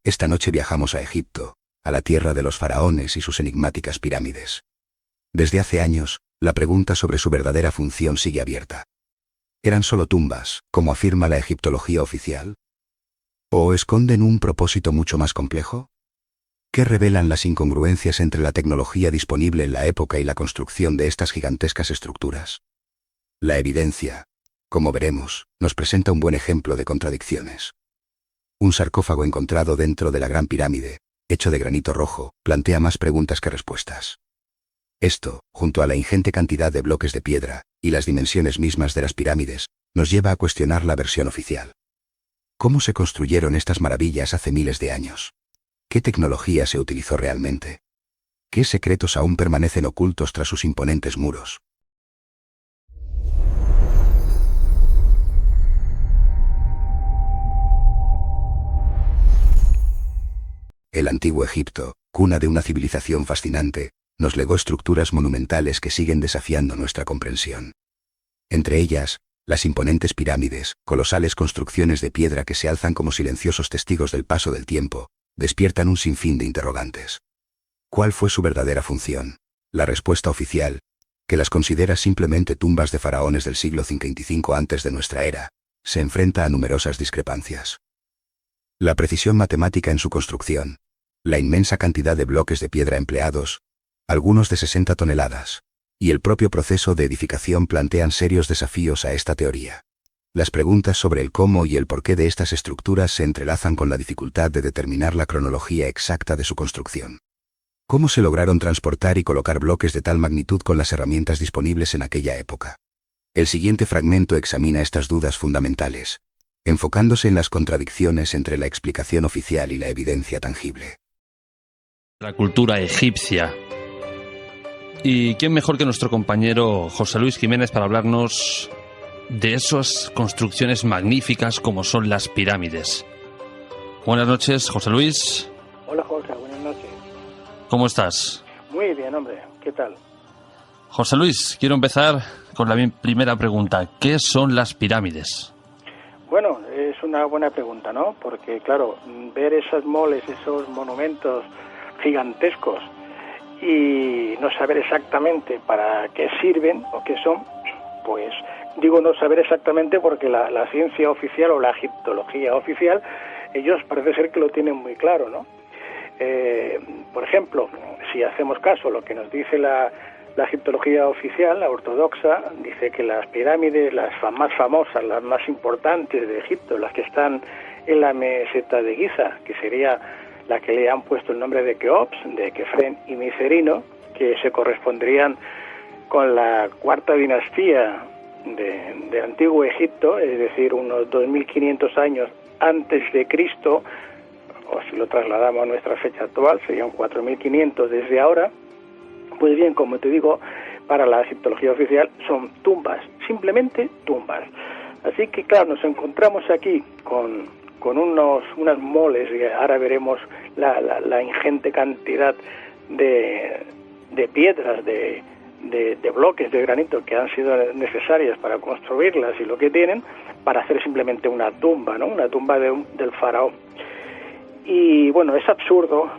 Esta noche viajamos a Egipto, a la tierra de los faraones y sus enigmáticas pirámides. Desde hace años, la pregunta sobre su verdadera función sigue abierta. ¿Eran solo tumbas, como afirma la egiptología oficial? ¿O esconden un propósito mucho más complejo? ¿Qué revelan las incongruencias entre la tecnología disponible en la época y la construcción de estas gigantescas estructuras? La evidencia, como veremos, nos presenta un buen ejemplo de contradicciones. Un sarcófago encontrado dentro de la Gran Pirámide, hecho de granito rojo, plantea más preguntas que respuestas. Esto, junto a la ingente cantidad de bloques de piedra y las dimensiones mismas de las pirámides, nos lleva a cuestionar la versión oficial. ¿Cómo se construyeron estas maravillas hace miles de años? ¿Qué tecnología se utilizó realmente? ¿Qué secretos aún permanecen ocultos tras sus imponentes muros? El antiguo Egipto, cuna de una civilización fascinante, nos legó estructuras monumentales que siguen desafiando nuestra comprensión. Entre ellas, las imponentes pirámides, colosales construcciones de piedra que se alzan como silenciosos testigos del paso del tiempo, despiertan un sinfín de interrogantes. ¿Cuál fue su verdadera función? La respuesta oficial, que las considera simplemente tumbas de faraones del siglo 55 antes de nuestra era, se enfrenta a numerosas discrepancias. La precisión matemática en su construcción, la inmensa cantidad de bloques de piedra empleados, algunos de 60 toneladas, y el propio proceso de edificación plantean serios desafíos a esta teoría. Las preguntas sobre el cómo y el porqué de estas estructuras se entrelazan con la dificultad de determinar la cronología exacta de su construcción. ¿Cómo se lograron transportar y colocar bloques de tal magnitud con las herramientas disponibles en aquella época? El siguiente fragmento examina estas dudas fundamentales, enfocándose en las contradicciones entre la explicación oficial y la evidencia tangible. La cultura egipcia. ¿Y quién mejor que nuestro compañero José Luis Jiménez para hablarnos de esas construcciones magníficas como son las pirámides? Buenas noches, José Luis. Hola, Jorge, buenas noches. ¿Cómo estás? Muy bien, hombre, ¿qué tal? José Luis, quiero empezar con la primera pregunta. ¿Qué son las pirámides? Bueno, es una buena pregunta, ¿no? Porque, claro, ver esas moles, esos monumentos gigantescos y no saber exactamente para qué sirven o qué son, pues digo no saber exactamente porque la ciencia oficial o la egiptología oficial, ellos parece ser que lo tienen muy claro, ¿no? Por ejemplo, si hacemos caso a lo que nos dice la egiptología oficial, la ortodoxa, dice que las pirámides, las más famosas, las más importantes de Egipto, las que están en la meseta de Giza, que sería la que le han puesto el nombre de Keops, de Kefren y Micerino, que se corresponderían con la cuarta dinastía del antiguo Egipto, es decir, unos 2500 años antes de Cristo, o si lo trasladamos a nuestra fecha actual, serían 4500 desde ahora. Pues bien, como te digo, para la egiptología oficial son tumbas, simplemente tumbas. Así que, claro, nos encontramos aquí con unas moles, y ahora veremos la ingente cantidad de piedras, de bloques de granito que han sido necesarias para construirlas y lo que tienen, para hacer simplemente una tumba, ¿no? Una tumba del faraón. Y bueno, es absurdo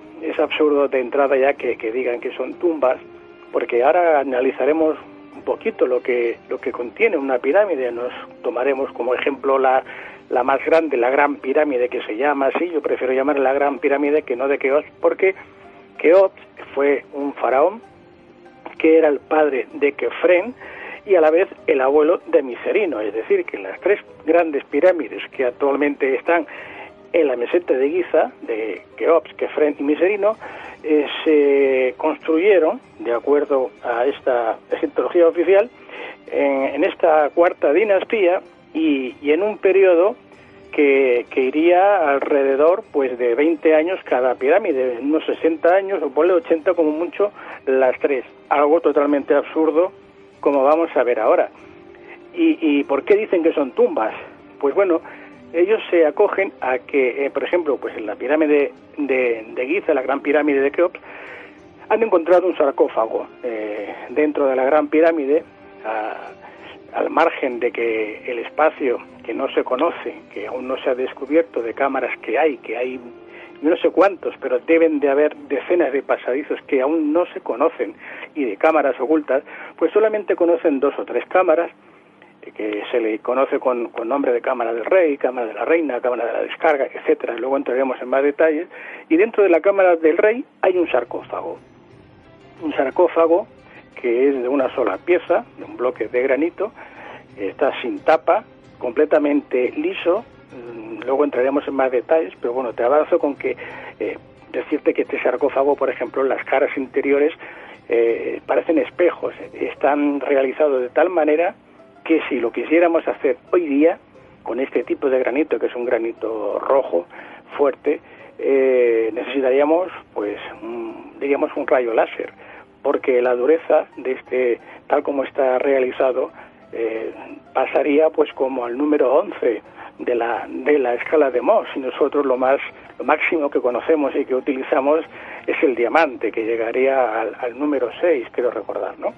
de entrada ya que digan que son tumbas, porque ahora analizaremos un poquito lo que contiene una pirámide. Nos tomaremos como ejemplo la más grande, la Gran Pirámide, que se llama así. Yo prefiero llamarla la Gran Pirámide que no de Keops, porque Keops fue un faraón que era el padre de Kefren y a la vez el abuelo de Micerino, es decir, que las tres grandes pirámides que actualmente están en la meseta de Giza, de Keops, Kefren y Micerino, se construyeron, de acuerdo a esta egiptología oficial, en esta cuarta dinastía y en un periodo que iría alrededor pues de 20 años cada pirámide, unos 60 años o ponle 80 como mucho las tres, algo totalmente absurdo como vamos a ver ahora. ¿Y por qué dicen que son tumbas? Pues bueno, ellos se acogen a que, por ejemplo, pues en la pirámide de Giza, la Gran Pirámide de Keops, han encontrado un sarcófago dentro de la Gran Pirámide, al margen de que el espacio que no se conoce, que aún no se ha descubierto, de cámaras que hay no sé cuántos, pero deben de haber decenas de pasadizos que aún no se conocen, y de cámaras ocultas, pues solamente conocen 2 o 3 cámaras, que se le conoce con nombre de cámara del rey, cámara de la reina, cámara de la descarga, etcétera. Luego entraremos en más detalles. Y dentro de la cámara del rey hay un sarcófago que es de una sola pieza, de un bloque de granito, está sin tapa, completamente liso. Luego entraremos en más detalles, pero bueno, te avanzo con que decirte que este sarcófago, por ejemplo, las caras interiores parecen espejos, están realizados de tal manera que si lo quisiéramos hacer hoy día con este tipo de granito, que es un granito rojo fuerte, necesitaríamos, pues, diríamos un rayo láser, porque la dureza de este, tal como está realizado, pasaría pues como al número 11 de la escala de Mohs, y nosotros lo máximo que conocemos y que utilizamos es el diamante, que llegaría al número 6, quiero recordar, ¿no?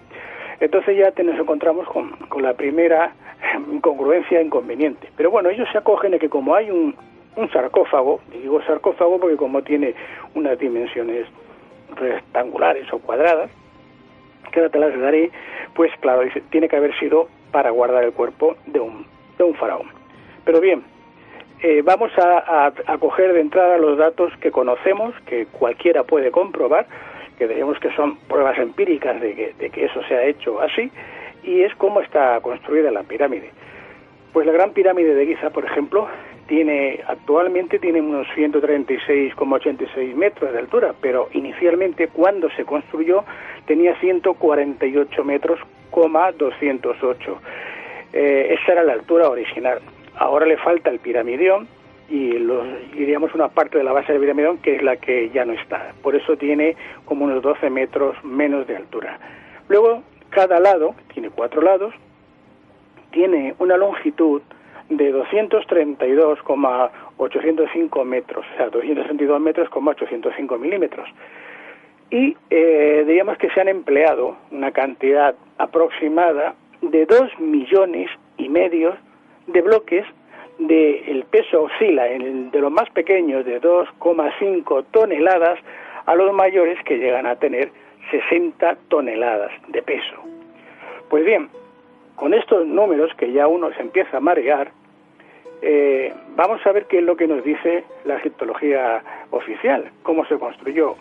Entonces ya nos encontramos con la primera incongruencia inconveniente. Pero bueno, ellos se acogen a que como hay un sarcófago, y digo sarcófago porque como tiene unas dimensiones rectangulares o cuadradas, que ahora te las daré, pues claro, dice, tiene que haber sido para guardar el cuerpo de un faraón. Pero bien, vamos a coger de entrada los datos que conocemos, que cualquiera puede comprobar, que diríamos que son pruebas empíricas de que eso se ha hecho así, y es cómo está construida la pirámide. Pues la Gran Pirámide de Giza, por ejemplo, actualmente tiene unos 136,86 metros de altura, pero inicialmente, cuando se construyó, tenía 148 metros, 208. Esa era la altura original. Ahora le falta el piramidión, y diríamos una parte de la base del piramidón que es la que ya no está. Por eso tiene como unos 12 metros menos de altura. Luego, cada lado, tiene 4 lados, tiene una longitud de 232,805 metros, o sea, 232 metros, 805 milímetros. Y diríamos que se han empleado una cantidad aproximada de 2,5 millones de bloques. El peso oscila de los más pequeños de 2,5 toneladas a los mayores que llegan a tener 60 toneladas de peso. Pues bien, con estos números que ya uno se empieza a marear, vamos a ver qué es lo que nos dice la egiptología oficial, cómo se construyó.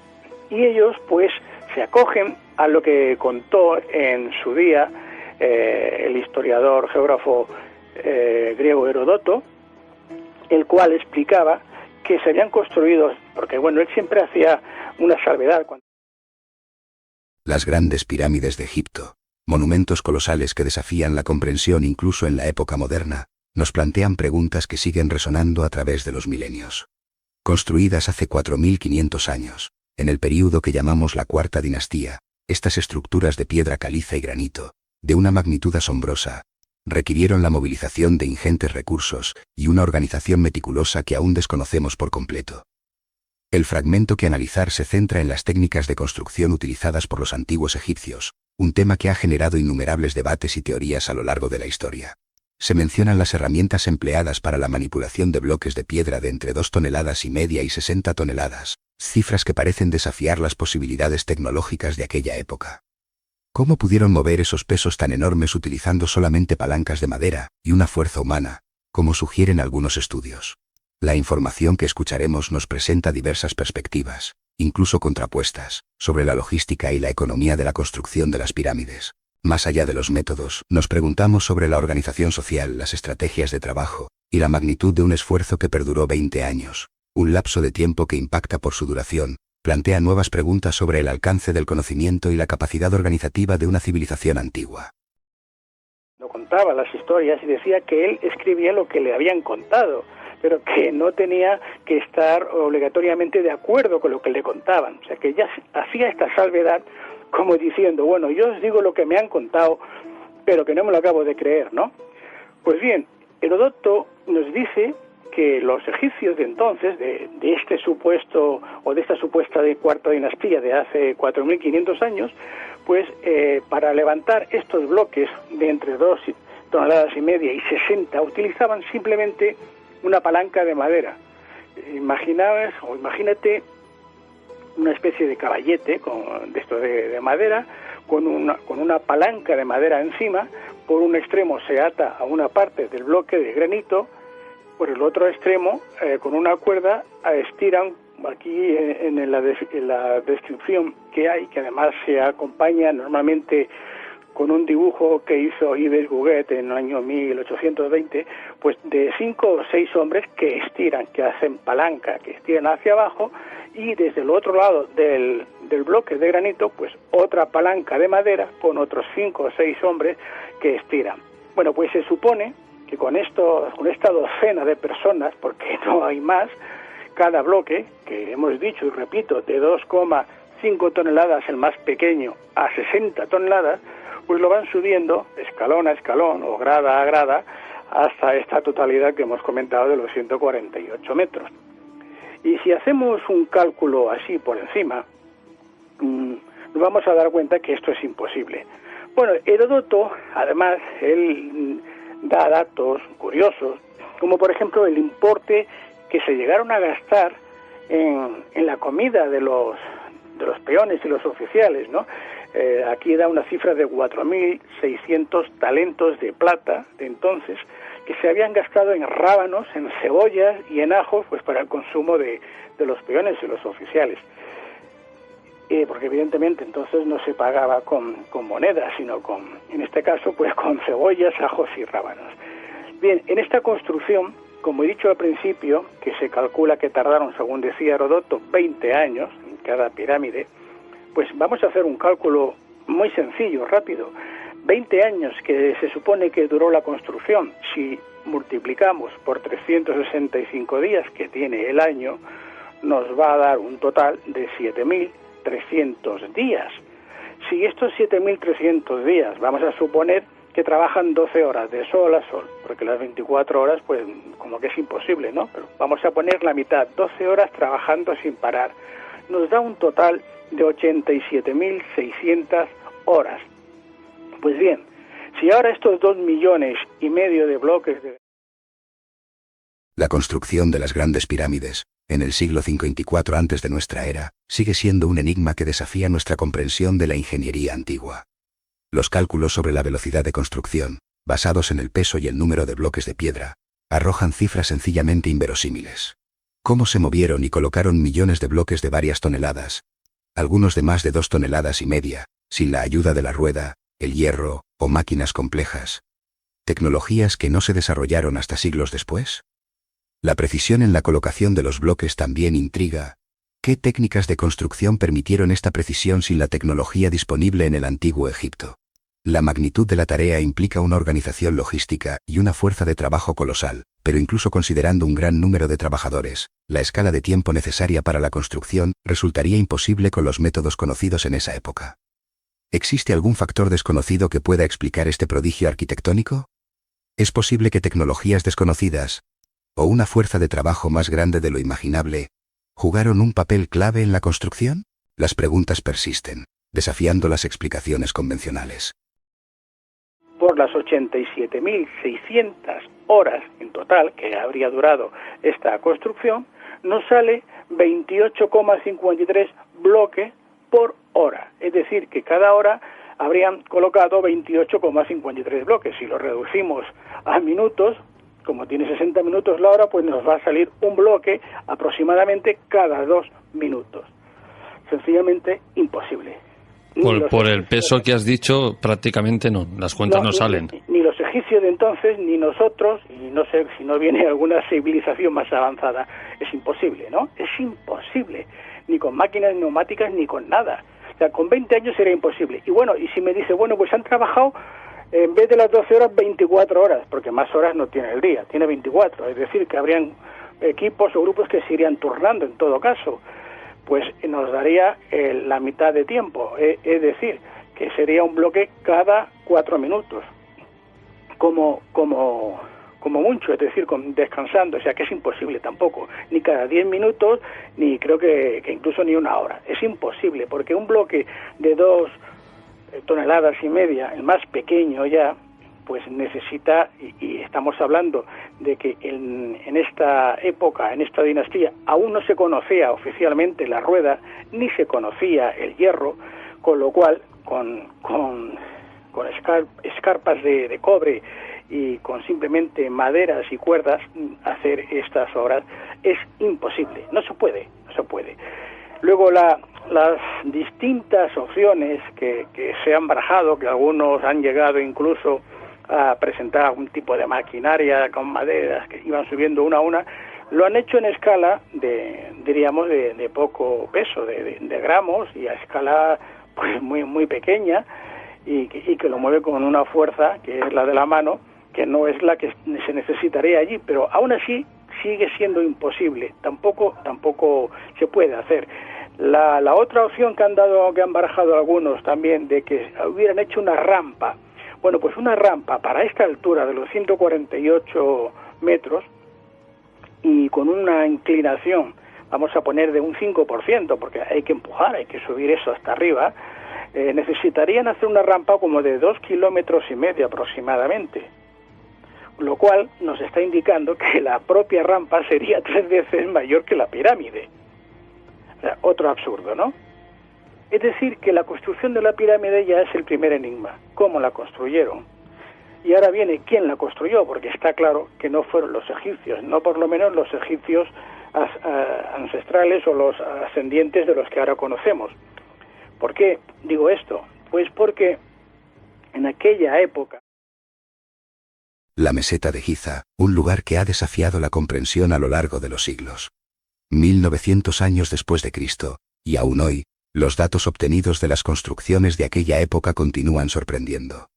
Y ellos pues se acogen a lo que contó en su día el historiador, geógrafo griego Heródoto, el cual explicaba que se habían construido, porque bueno, él siempre hacía una salvedad. Las grandes pirámides de Egipto, monumentos colosales que desafían la comprensión incluso en la época moderna, nos plantean preguntas que siguen resonando a través de los milenios. Construidas hace 4.500 años, en el período que llamamos la Cuarta Dinastía, estas estructuras de piedra caliza y granito, de una magnitud asombrosa, requirieron la movilización de ingentes recursos y una organización meticulosa que aún desconocemos por completo. El fragmento que analizar se centra en las técnicas de construcción utilizadas por los antiguos egipcios, un tema que ha generado innumerables debates y teorías a lo largo de la historia. Se mencionan las herramientas empleadas para la manipulación de bloques de piedra de entre 2,5 toneladas y 60 toneladas, cifras que parecen desafiar las posibilidades tecnológicas de aquella época. ¿Cómo pudieron mover esos pesos tan enormes utilizando solamente palancas de madera y una fuerza humana, como sugieren algunos estudios? La información que escucharemos nos presenta diversas perspectivas, incluso contrapuestas, sobre la logística y la economía de la construcción de las pirámides. Más allá de los métodos, nos preguntamos sobre la organización social, las estrategias de trabajo y la magnitud de un esfuerzo que perduró 20 años, un lapso de tiempo que impacta por su duración. Plantea nuevas preguntas sobre el alcance del conocimiento y la capacidad organizativa de una civilización antigua. No contaba las historias y decía que él escribía lo que le habían contado, pero que no tenía que estar obligatoriamente de acuerdo con lo que le contaban. O sea, que ya hacía esta salvedad como diciendo, bueno, yo os digo lo que me han contado, pero que no me lo acabo de creer, ¿no? Pues bien, Heródoto nos dice que los egipcios de entonces, de este supuesto, o de esta supuesta de Cuarta Dinastía de hace 4.500 años, pues para levantar estos bloques de entre 2,5 toneladas y 60 utilizaban simplemente una palanca de madera, imagínate una especie de caballete de esto de madera, con una palanca de madera encima. Por un extremo se ata a una parte del bloque de granito, por el otro extremo, con una cuerda, estiran, aquí en la descripción que hay, que además se acompaña normalmente con un dibujo que hizo Yves Gouguet en el año 1820, pues de 5 o 6 hombres que estiran, que hacen palanca, que estiran hacia abajo, y desde el otro lado del bloque de granito, pues otra palanca de madera con otros 5 o 6 hombres que estiran. Bueno, pues se supone que con esta docena de personas, porque no hay más, cada bloque, que hemos dicho y repito, de 2,5 toneladas el más pequeño a 60 toneladas, pues lo van subiendo escalón a escalón o grada a grada hasta esta totalidad que hemos comentado de los 148 metros. Y si hacemos un cálculo así por encima, nos vamos a dar cuenta que esto es imposible. Bueno, Heródoto, además, él da datos curiosos, como por ejemplo el importe que se llegaron a gastar en la comida de los peones y los oficiales, ¿no? Aquí da una cifra de 4.600 talentos de plata de entonces, que se habían gastado en rábanos, en cebollas y en ajos, pues para el consumo de los peones y los oficiales. Porque evidentemente entonces no se pagaba con monedas, sino en este caso, pues con cebollas, ajos y rábanos. Bien, en esta construcción, como he dicho al principio, que se calcula que tardaron, según decía Heródoto, 20 años en cada pirámide, pues vamos a hacer un cálculo muy sencillo, rápido. 20 años que se supone que duró la construcción, si multiplicamos por 365 días que tiene el año, nos va a dar un total de 7.300 días. Si estos 7.300 días, vamos a suponer que trabajan 12 horas de sol a sol, porque las 24 horas, pues como que es imposible, ¿no? Pero vamos a poner la mitad, 12 horas trabajando sin parar. Nos da un total de 87.600 horas. Pues bien, si ahora estos 2,5 millones de bloques de... La construcción de las grandes pirámides, en el siglo 54 antes de nuestra era, sigue siendo un enigma que desafía nuestra comprensión de la ingeniería antigua. Los cálculos sobre la velocidad de construcción, basados en el peso y el número de bloques de piedra, arrojan cifras sencillamente inverosímiles. ¿Cómo se movieron y colocaron millones de bloques de varias toneladas, algunos de más de 2,5 toneladas, sin la ayuda de la rueda, el hierro o máquinas complejas? ¿Tecnologías que no se desarrollaron hasta siglos después? La precisión en la colocación de los bloques también intriga. ¿Qué técnicas de construcción permitieron esta precisión sin la tecnología disponible en el antiguo Egipto? La magnitud de la tarea implica una organización logística y una fuerza de trabajo colosal, pero incluso considerando un gran número de trabajadores, la escala de tiempo necesaria para la construcción resultaría imposible con los métodos conocidos en esa época. ¿Existe algún factor desconocido que pueda explicar este prodigio arquitectónico? ¿Es posible que tecnologías desconocidas, o una fuerza de trabajo más grande de lo imaginable, jugaron un papel clave en la construcción? Las preguntas persisten, desafiando las explicaciones convencionales. Por las 87.600 horas en total que habría durado esta construcción, nos sale 28,53 bloques por hora. Es decir, que cada hora habrían colocado 28,53 bloques. Si lo reducimos a minutos, como tiene 60 minutos la hora, pues nos va a salir un bloque aproximadamente cada 2 minutos. Sencillamente imposible. Por el peso que has dicho, prácticamente no, las cuentas no salen. Ni los egipcios de entonces, ni nosotros, y no sé si no viene alguna civilización más avanzada. Es imposible, ¿no? Es imposible. Ni con máquinas neumáticas, ni con nada. O sea, con 20 años sería imposible. Y bueno, y si me dice, bueno, pues han trabajado, en vez de las 12 horas, 24 horas, porque más horas no tiene el día, tiene 24. Es decir, que habrían equipos o grupos que se irían turnando en todo caso. Pues nos daría la mitad de tiempo, es decir, que sería un bloque cada 4 minutos, como mucho, es decir, descansando, o sea que es imposible tampoco, ni cada 10 minutos, ni creo que incluso ni una hora, es imposible, porque un bloque de 2,5 toneladas, el más pequeño ya, pues necesita, y estamos hablando de que en esta época, en esta dinastía, aún no se conocía oficialmente la rueda, ni se conocía el hierro, con lo cual, con escarpas de cobre y con simplemente maderas y cuerdas, hacer estas obras es imposible, no se puede. Luego las distintas opciones que se han barajado, que algunos han llegado incluso a presentar algún tipo de maquinaria con maderas que iban subiendo una a una, lo han hecho en escala de poco peso, de gramos, y a escala pues muy pequeña, y que lo mueve con una fuerza que es la de la mano, que no es la que se necesitaría allí, pero aún así sigue siendo imposible, tampoco se puede hacer. La otra opción que han barajado algunos también, de que hubieran hecho una rampa. Bueno, pues una rampa para esta altura de los 148 metros y con una inclinación, vamos a poner de un 5%, porque hay que empujar, hay que subir eso hasta arriba, necesitarían hacer una rampa como de 2,5 kilómetros aproximadamente, lo cual nos está indicando que la propia rampa sería 3 veces mayor que la pirámide. O sea, otro absurdo, ¿no? Es decir, que la construcción de la pirámide ya es el primer enigma. ¿Cómo la construyeron? Y ahora viene quién la construyó, porque está claro que no fueron los egipcios, no por lo menos los egipcios ancestrales o los ascendientes de los que ahora conocemos. ¿Por qué digo esto? Pues porque en aquella época... La meseta de Giza, un lugar que ha desafiado la comprensión a lo largo de los siglos. 1900 años después de Cristo, y aún hoy, los datos obtenidos de las construcciones de aquella época continúan sorprendiendo.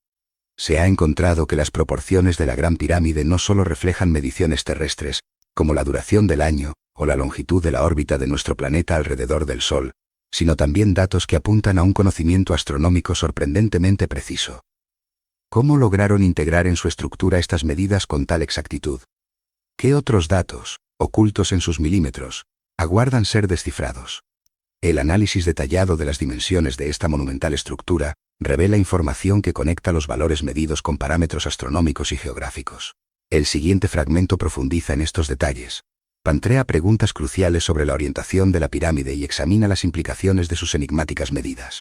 Se ha encontrado que las proporciones de la Gran Pirámide no solo reflejan mediciones terrestres, como la duración del año o la longitud de la órbita de nuestro planeta alrededor del Sol, sino también datos que apuntan a un conocimiento astronómico sorprendentemente preciso. ¿Cómo lograron integrar en su estructura estas medidas con tal exactitud? ¿Qué otros datos, ocultos en sus milímetros, aguardan ser descifrados? El análisis detallado de las dimensiones de esta monumental estructura revela información que conecta los valores medidos con parámetros astronómicos y geográficos. El siguiente fragmento profundiza en estos detalles. Plantea preguntas cruciales sobre la orientación de la pirámide y examina las implicaciones de sus enigmáticas medidas.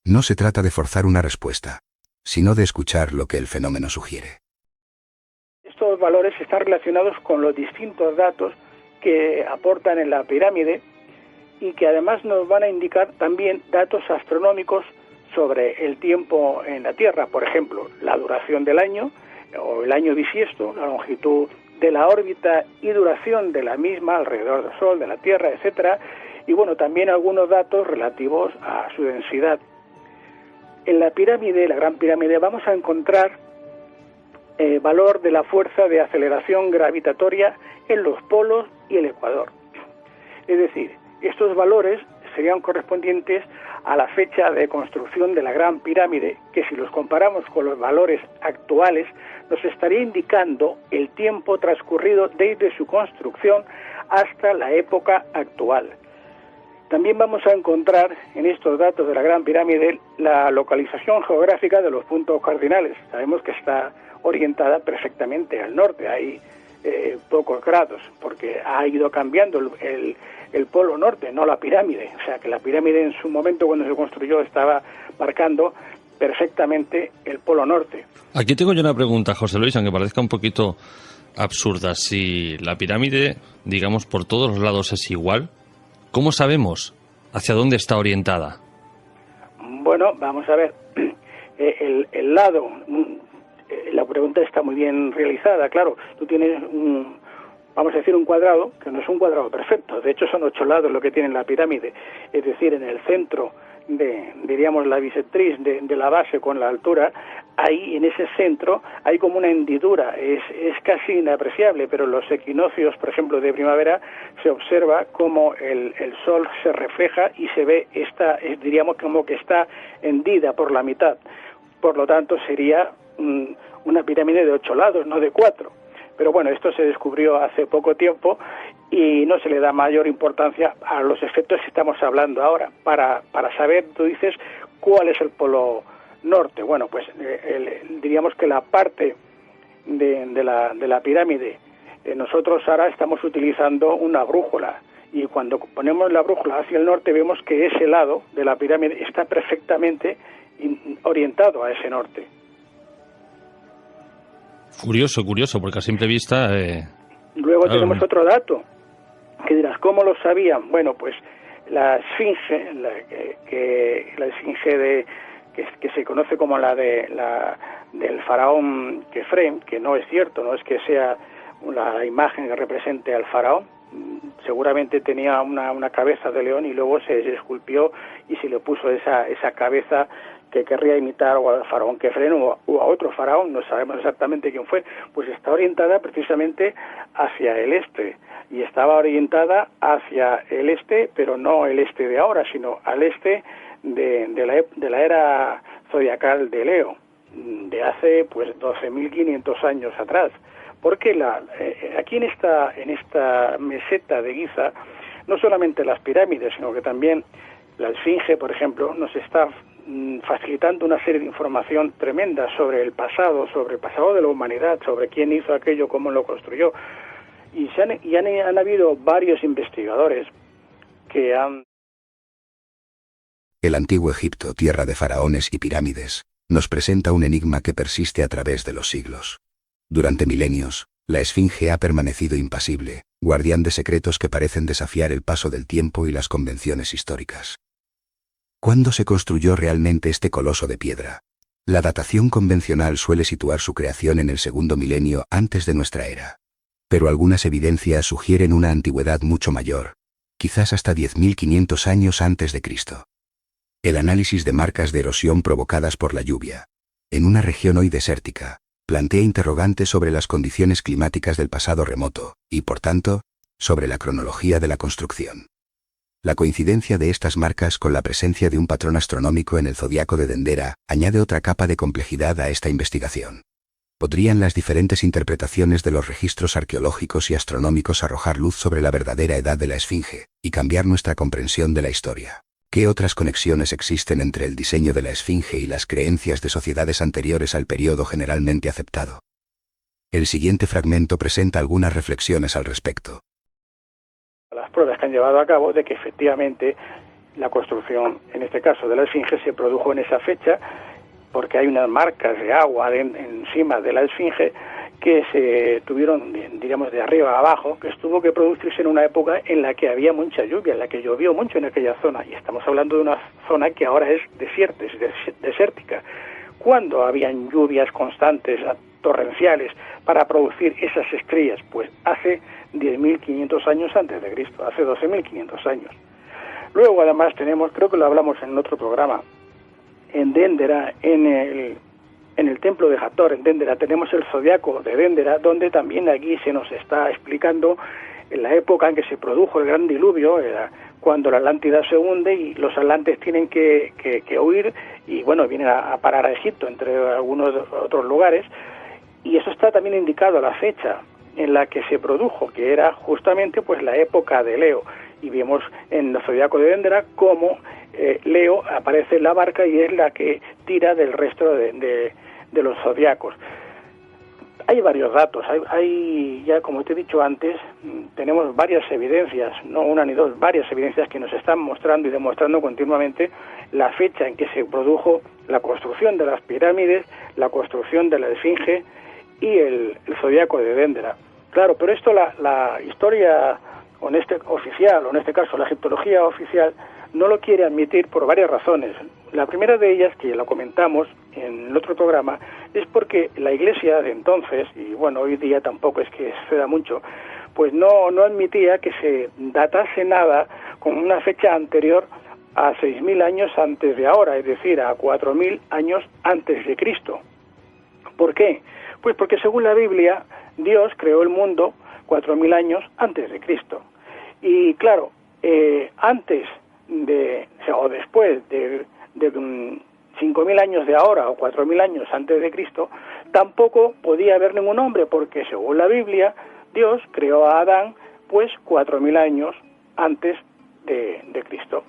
No se trata de forzar una respuesta, sino de escuchar lo que el fenómeno sugiere. Estos valores están relacionados con los distintos datos que aportan en la pirámide y que además nos van a indicar también datos astronómicos sobre el tiempo en la Tierra, por ejemplo, la duración del año o el año bisiesto, la longitud de la órbita y duración de la misma alrededor del Sol, de la Tierra, etcétera, y bueno, también algunos datos relativos a su densidad. En la pirámide, la Gran Pirámide, vamos a encontrar valor de la fuerza de aceleración gravitatoria en los polos y el ecuador. Es decir, estos valores serían correspondientes a la fecha de construcción de la Gran Pirámide, que si los comparamos con los valores actuales, nos estaría indicando el tiempo transcurrido desde su construcción hasta la época actual. También vamos a encontrar en estos datos de la Gran Pirámide la localización geográfica de los puntos cardinales. Sabemos que está orientada perfectamente al norte, hay pocos grados, porque ha ido cambiando el polo norte, no la pirámide. O sea que la pirámide en su momento cuando se construyó estaba marcando perfectamente el polo norte. Aquí tengo yo una pregunta, José Luis, aunque parezca un poquito absurda. Si la pirámide, digamos, por todos los lados es igual, ¿cómo sabemos hacia dónde está orientada? Bueno, vamos a ver. El lado, la pregunta está muy bien realizada, claro. Tú tienes vamos a decir un cuadrado, que no es un cuadrado perfecto. De hecho, son 8 lados lo que tiene la pirámide. Es decir, en el centro diríamos, la bisectriz de la base con la altura, ahí en ese centro hay como una hendidura, es casi inapreciable, pero en los equinoccios, por ejemplo, de primavera, se observa como el sol se refleja y se ve diríamos como que está hendida por la mitad. Por lo tanto, sería una pirámide de 8 lados, no de 4. Pero bueno, esto se descubrió hace poco tiempo y no se le da mayor importancia a los efectos que estamos hablando ahora. Para saber, tú dices, cuál es el polo norte. Bueno, pues diríamos que la parte de la pirámide, nosotros ahora estamos utilizando una brújula, y cuando ponemos la brújula hacia el norte vemos que ese lado de la pirámide está perfectamente orientado a ese norte. Curioso, porque a simple vista... Luego claro, tenemos otro dato, que dirás, ¿cómo lo sabían? Bueno, pues la esfinge, la esfinge que se conoce como del faraón Kefren, que no es cierto, no es que sea la imagen que represente al faraón, seguramente tenía una cabeza de león y luego se esculpió y se le puso esa cabeza que querría imitar o al faraón Kefren o a otro faraón, no sabemos exactamente quién fue, pues está orientada precisamente hacia el este, y estaba orientada hacia el este, pero no el este de ahora, sino al este de la era zodiacal de Leo, de hace pues 12.500 años atrás, porque aquí en esta meseta de Giza, no solamente las pirámides, sino que también la esfinge, por ejemplo, nos está facilitando una serie de información tremenda sobre el pasado de la humanidad, sobre quién hizo aquello, cómo lo construyó. Y han habido varios investigadores que han... El antiguo Egipto, tierra de faraones y pirámides, nos presenta un enigma que persiste a través de los siglos. Durante milenios, la esfinge ha permanecido impasible, guardián de secretos que parecen desafiar el paso del tiempo y las convenciones históricas. ¿Cuándo se construyó realmente este coloso de piedra? La datación convencional suele situar su creación en el segundo milenio antes de nuestra era. Pero algunas evidencias sugieren una antigüedad mucho mayor, quizás hasta 10.500 años antes de Cristo. El análisis de marcas de erosión provocadas por la lluvia, en una región hoy desértica, plantea interrogantes sobre las condiciones climáticas del pasado remoto, y por tanto, sobre la cronología de la construcción. La coincidencia de estas marcas con la presencia de un patrón astronómico en el zodiaco de Dendera añade otra capa de complejidad a esta investigación. ¿Podrían las diferentes interpretaciones de los registros arqueológicos y astronómicos arrojar luz sobre la verdadera edad de la esfinge y cambiar nuestra comprensión de la historia? ¿Qué otras conexiones existen entre el diseño de la esfinge y las creencias de sociedades anteriores al periodo generalmente aceptado? El siguiente fragmento presenta algunas reflexiones al respecto. Las pruebas que han llevado a cabo de que efectivamente la construcción, en este caso de la esfinge, se produjo en esa fecha, porque hay unas marcas de agua encima de la esfinge que se tuvieron, diríamos, de arriba a abajo, que tuvo que producirse en una época en la que había mucha lluvia, en la que llovió mucho en aquella zona, y estamos hablando de una zona que ahora es desierta, es desértica. ¿Cuándo habían lluvias constantes, torrenciales, para producir esas estrellas? Pues hace 10.500 años antes de Cristo, hace 12.500 años. Luego, además, tenemos, creo que lo hablamos en otro programa, en Dendera, en el templo de Hathor, en Dendera, tenemos el zodiaco de Dendera, donde también aquí se nos está explicando en la época en que se produjo el gran diluvio, cuando la Atlántida se hunde y los atlantes tienen que huir y, bueno, vienen a parar a Egipto, entre algunos otros lugares, y eso está también indicado la fecha en la que se produjo, que era justamente pues la época de Leo, y vemos en el zodiaco de Dendera cómo Leo aparece en la barca y es la que tira del resto de los zodiacos. Hay varios datos, hay ya, como te he dicho antes, tenemos varias evidencias, no una ni dos, varias evidencias que nos están mostrando y demostrando continuamente la fecha en que se produjo la construcción de las pirámides, la construcción de la esfinge y el zodiaco de Dendera. Claro, pero esto la historia oficial, o en este caso la egiptología oficial, no lo quiere admitir por varias razones. La primera de ellas, que la comentamos en el otro programa, es porque la Iglesia de entonces, y bueno, hoy día tampoco es que suceda mucho, pues no admitía que se datase nada con una fecha anterior a 6.000 años antes de ahora, es decir, a 4.000 años antes de Cristo. ¿Por qué? Pues porque según la Biblia, Dios creó el mundo 4.000 años antes de Cristo. Y claro, antes o después de 5.000 años de ahora o 4.000 años antes de Cristo, tampoco podía haber ningún hombre, porque según la Biblia, Dios creó a Adán pues 4.000 años antes de Cristo.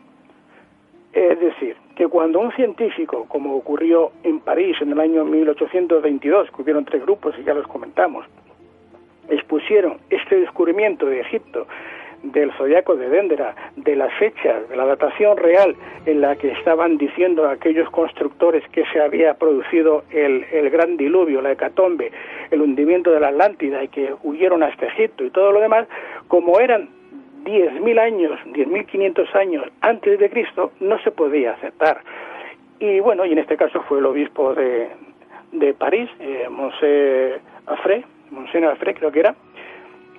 Es decir, que cuando un científico, como ocurrió en París en el año 1822, que hubieron 3 grupos y ya los comentamos, expusieron este descubrimiento de Egipto, del zodiaco de Dendera, de las fechas, de la datación real en la que estaban diciendo aquellos constructores que se había producido el gran diluvio, la hecatombe, el hundimiento de la Atlántida y que huyeron hasta Egipto y todo lo demás, como eran 10.000 años, 10.500 años antes de Cristo, no se podía aceptar. Y bueno, y en este caso fue el obispo de París, Monsieur Alfray creo que era,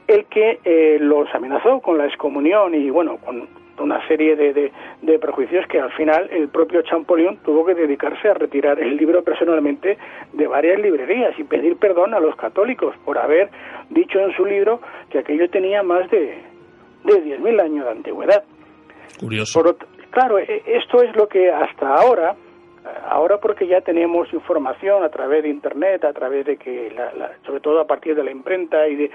el que los amenazó con la excomunión y bueno, con una serie de prejuicios que al final el propio Champollion tuvo que dedicarse a retirar el libro personalmente de varias librerías y pedir perdón a los católicos por haber dicho en su libro que aquello tenía más de 10.000 años de antigüedad. Curioso. Claro, esto es lo que hasta ahora porque ya tenemos información a través de Internet, a través de que, sobre todo a partir de la imprenta y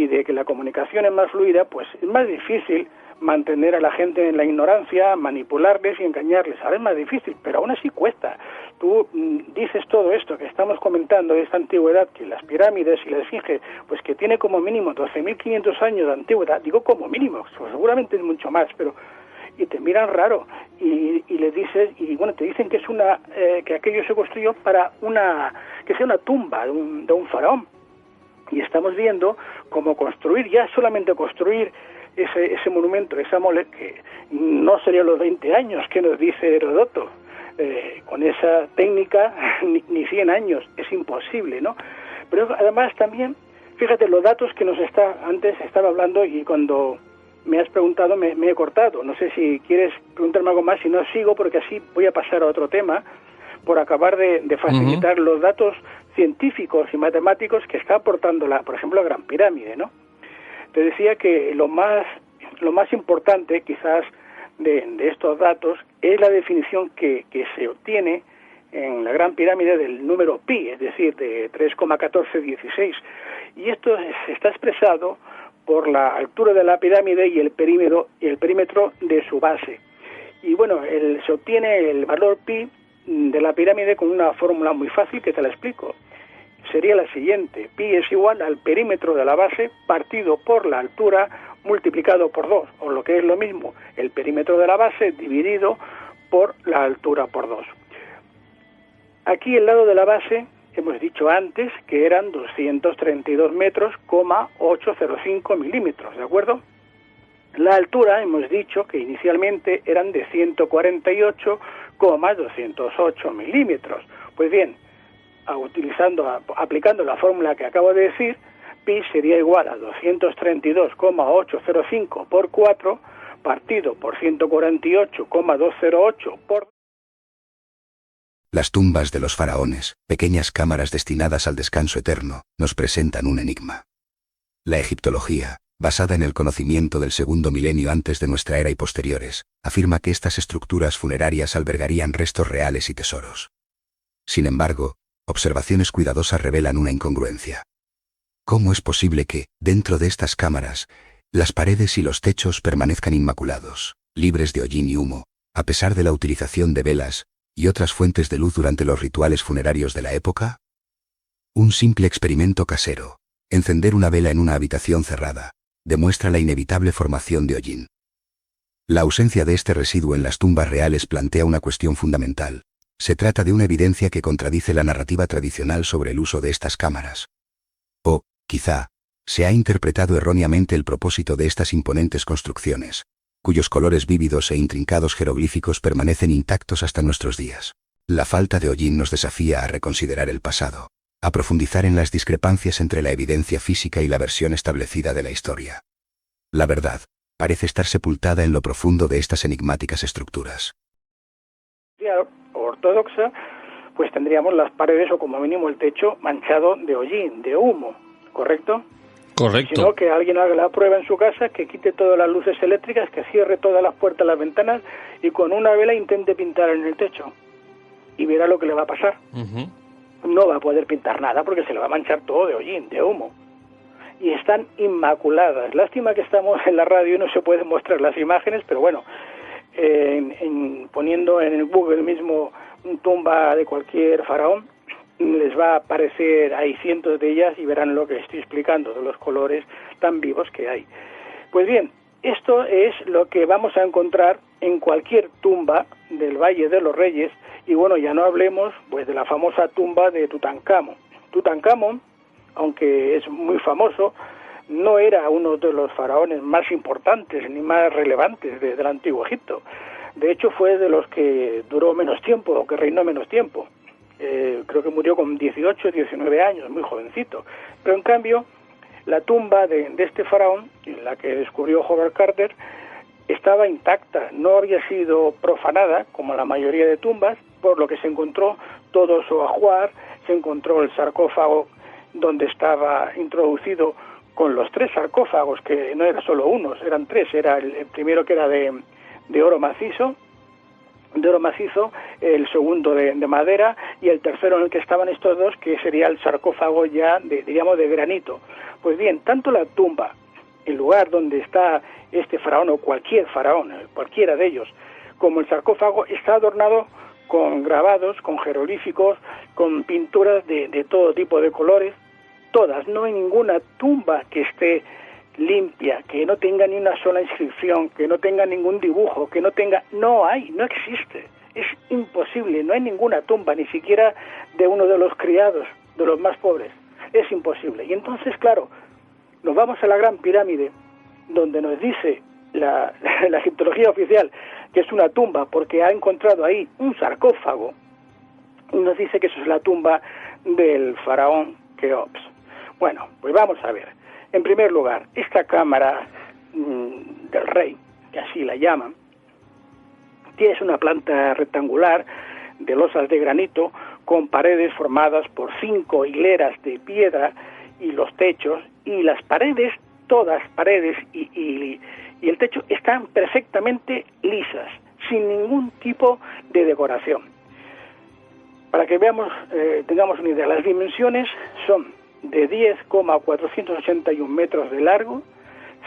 de que la comunicación es más fluida, pues es más difícil mantener a la gente en la ignorancia, manipularles y engañarles. Ahora es más difícil, pero aún así cuesta. Tú dices todo esto que estamos comentando de esta antigüedad, que las pirámides y la esfinge, pues que tiene como mínimo 12.500 años de antigüedad, digo como mínimo, pues seguramente es mucho más, pero y te miran raro y le dices, y bueno, te dicen que es que aquello se construyó para que sea una tumba de un faraón. Y estamos viendo cómo construir, ya solamente construir ese monumento, esa mole, que no serían los 20 años que nos dice Heródoto. Con esa técnica, ni 100 años, es imposible, ¿no? Pero además también, fíjate, los datos que antes estaba hablando y cuando me has preguntado me he cortado. No sé si quieres preguntarme algo más, si no sigo, porque así voy a pasar a otro tema, por acabar de facilitar los datos científicos y matemáticos que está aportando por ejemplo, la Gran Pirámide, ¿no? Te decía que lo más importante, quizás, de estos datos es la definición que se obtiene en la Gran Pirámide del número pi, es decir, de 3,1416. Y esto está expresado por la altura de la pirámide y el perímetro de su base. Y bueno, se obtiene el valor pi de la pirámide con una fórmula muy fácil que te la explico. Sería la siguiente: pi es igual al perímetro de la base partido por la altura multiplicado por 2, o lo que es lo mismo, el perímetro de la base dividido por la altura por 2. Aquí el lado de la base hemos dicho antes que eran 232 metros, 805 milímetros, ¿de acuerdo? La altura hemos dicho que inicialmente eran de 148,208 milímetros. Pues bien, aplicando la fórmula que acabo de decir, pi sería igual a 232,805 por 4 partido por 148,208 por... Las tumbas de los faraones, pequeñas cámaras destinadas al descanso eterno, nos presentan un enigma. La egiptología, basada en el conocimiento del segundo milenio antes de nuestra era y posteriores, afirma que estas estructuras funerarias albergarían restos reales y tesoros. Sin embargo, observaciones cuidadosas revelan una incongruencia. ¿Cómo es posible que, dentro de estas cámaras, las paredes y los techos permanezcan inmaculados, libres de hollín y humo, a pesar de la utilización de velas y otras fuentes de luz durante los rituales funerarios de la época? Un simple experimento casero, encender una vela en una habitación cerrada, demuestra la inevitable formación de hollín. La ausencia de este residuo en las tumbas reales plantea una cuestión fundamental. Se trata de una evidencia que contradice la narrativa tradicional sobre el uso de estas cámaras. O, quizá, se ha interpretado erróneamente el propósito de estas imponentes construcciones, cuyos colores vívidos e intrincados jeroglíficos permanecen intactos hasta nuestros días. La falta de hollín nos desafía a reconsiderar el pasado, a profundizar en las discrepancias entre la evidencia física y la versión establecida de la historia. La verdad parece estar sepultada en lo profundo de estas enigmáticas estructuras. Ortodoxa, pues tendríamos las paredes o como mínimo el techo manchado de hollín, de humo, ¿correcto? Correcto. Sino que alguien haga la prueba en su casa, que quite todas las luces eléctricas, que cierre todas las puertas, las ventanas y con una vela intente pintar en el techo. Y verá lo que le va a pasar. No va a poder pintar nada porque se le va a manchar todo de hollín, de humo. Y están inmaculadas. Lástima que estamos en la radio y no se pueden mostrar las imágenes, pero bueno, poniendo en el Google mismo tumba de cualquier faraón, les va a aparecer, hay cientos de ellas y verán lo que estoy explicando, de los colores tan vivos que hay. Pues bien, esto es lo que vamos a encontrar en cualquier tumba del Valle de los Reyes, y bueno, ya no hablemos pues de la famosa tumba de Tutankamón. Tutankamón, aunque es muy famoso, no era uno de los faraones más importantes ni más relevantes del Antiguo Egipto. De hecho, fue de los que duró menos tiempo, o que reinó menos tiempo. Creo que murió con 18, 19 años, muy jovencito. Pero en cambio, la tumba de este faraón, en la que descubrió Howard Carter, estaba intacta, no había sido profanada, como la mayoría de tumbas, por lo que se encontró todo su ajuar, se encontró el sarcófago donde estaba introducido con los 3 sarcófagos, que no era solo uno, eran 3, era el primero que era de oro macizo, el segundo de madera, y el tercero en el que estaban estos dos, que sería el sarcófago ya de granito. Pues bien, tanto la tumba, el lugar donde está este faraón, o cualquier faraón, cualquiera de ellos, como el sarcófago, está adornado con grabados, con jeroglíficos, con pinturas de todo tipo de colores, todas. No hay ninguna tumba que esté limpia, que no tenga ni una sola inscripción, que no tenga ningún dibujo, no existe, es imposible, no hay ninguna tumba, ni siquiera de uno de los criados, de los más pobres, es imposible. Y entonces, claro, nos vamos a la Gran Pirámide, donde nos dice la egiptología oficial que es una tumba porque ha encontrado ahí un sarcófago, y nos dice que eso es la tumba del faraón Keops. Bueno, pues vamos a ver. En primer lugar, esta cámara del rey, que así la llaman, es una planta rectangular de losas de granito con paredes formadas por 5 hileras de piedra, y los techos y las paredes, todas paredes y el techo están perfectamente lisas, sin ningún tipo de decoración. Para que veamos, tengamos una idea, las dimensiones son de 10,481 metros de largo,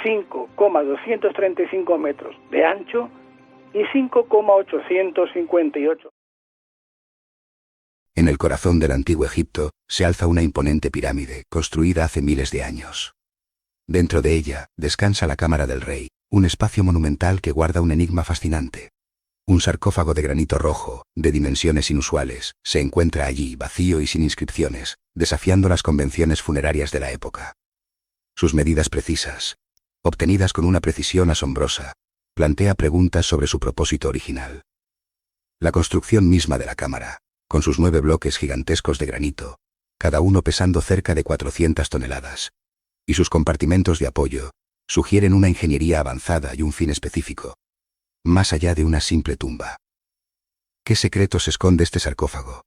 5,235 metros de ancho y 5,858. En el corazón del antiguo Egipto se alza una imponente pirámide construida hace miles de años. Dentro de ella descansa la cámara del rey, un espacio monumental que guarda un enigma fascinante. Un sarcófago de granito rojo, de dimensiones inusuales, se encuentra allí vacío y sin inscripciones, desafiando las convenciones funerarias de la época. Sus medidas precisas, obtenidas con una precisión asombrosa, plantea preguntas sobre su propósito original. La construcción misma de la cámara, con sus 9 bloques gigantescos de granito, cada uno pesando cerca de 400 toneladas, y sus compartimentos de apoyo, sugieren una ingeniería avanzada y un fin específico, más allá de una simple tumba. ¿Qué secretos esconde este sarcófago?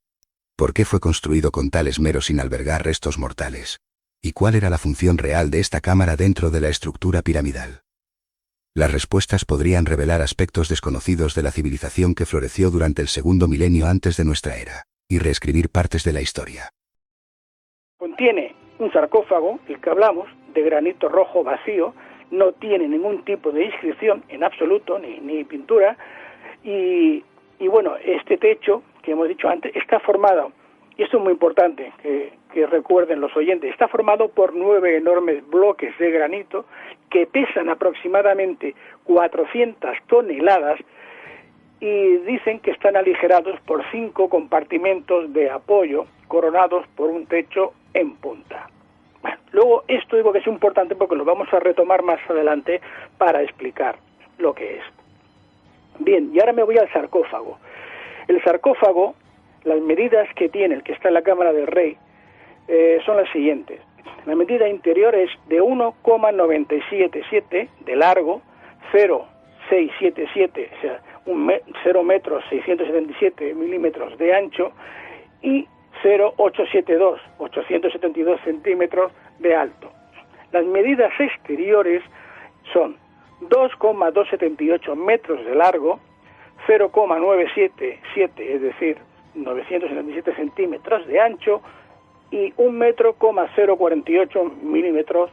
¿Por qué fue construido con tal esmero sin albergar restos mortales? ¿Y cuál era la función real de esta cámara dentro de la estructura piramidal? Las respuestas podrían revelar aspectos desconocidos de la civilización que floreció durante el segundo milenio antes de nuestra era, y reescribir partes de la historia. Contiene un sarcófago, el que hablamos, de granito rojo vacío, no tiene ningún tipo de inscripción en absoluto, ni pintura, y bueno, este techo, que hemos dicho antes, está formado, y esto es muy importante que recuerden los oyentes, está formado por 9 enormes bloques de granito que pesan aproximadamente 400 toneladas y dicen que están aligerados por 5 compartimentos de apoyo coronados por un techo en punta. Bueno, luego esto digo que es importante porque lo vamos a retomar más adelante para explicar lo que es. Bien, y ahora me voy al sarcófago. El sarcófago, las medidas que tiene, el que está en la cámara del rey, son las siguientes. La medida interior es de 1,977 de largo, 0,677, o sea, 0 metros 677 milímetros de ancho, y 0,872, 872 centímetros de alto. Las medidas exteriores son 2,278 metros de largo, 0,977, es decir, 977 centímetros de ancho, y 1,048 milímetros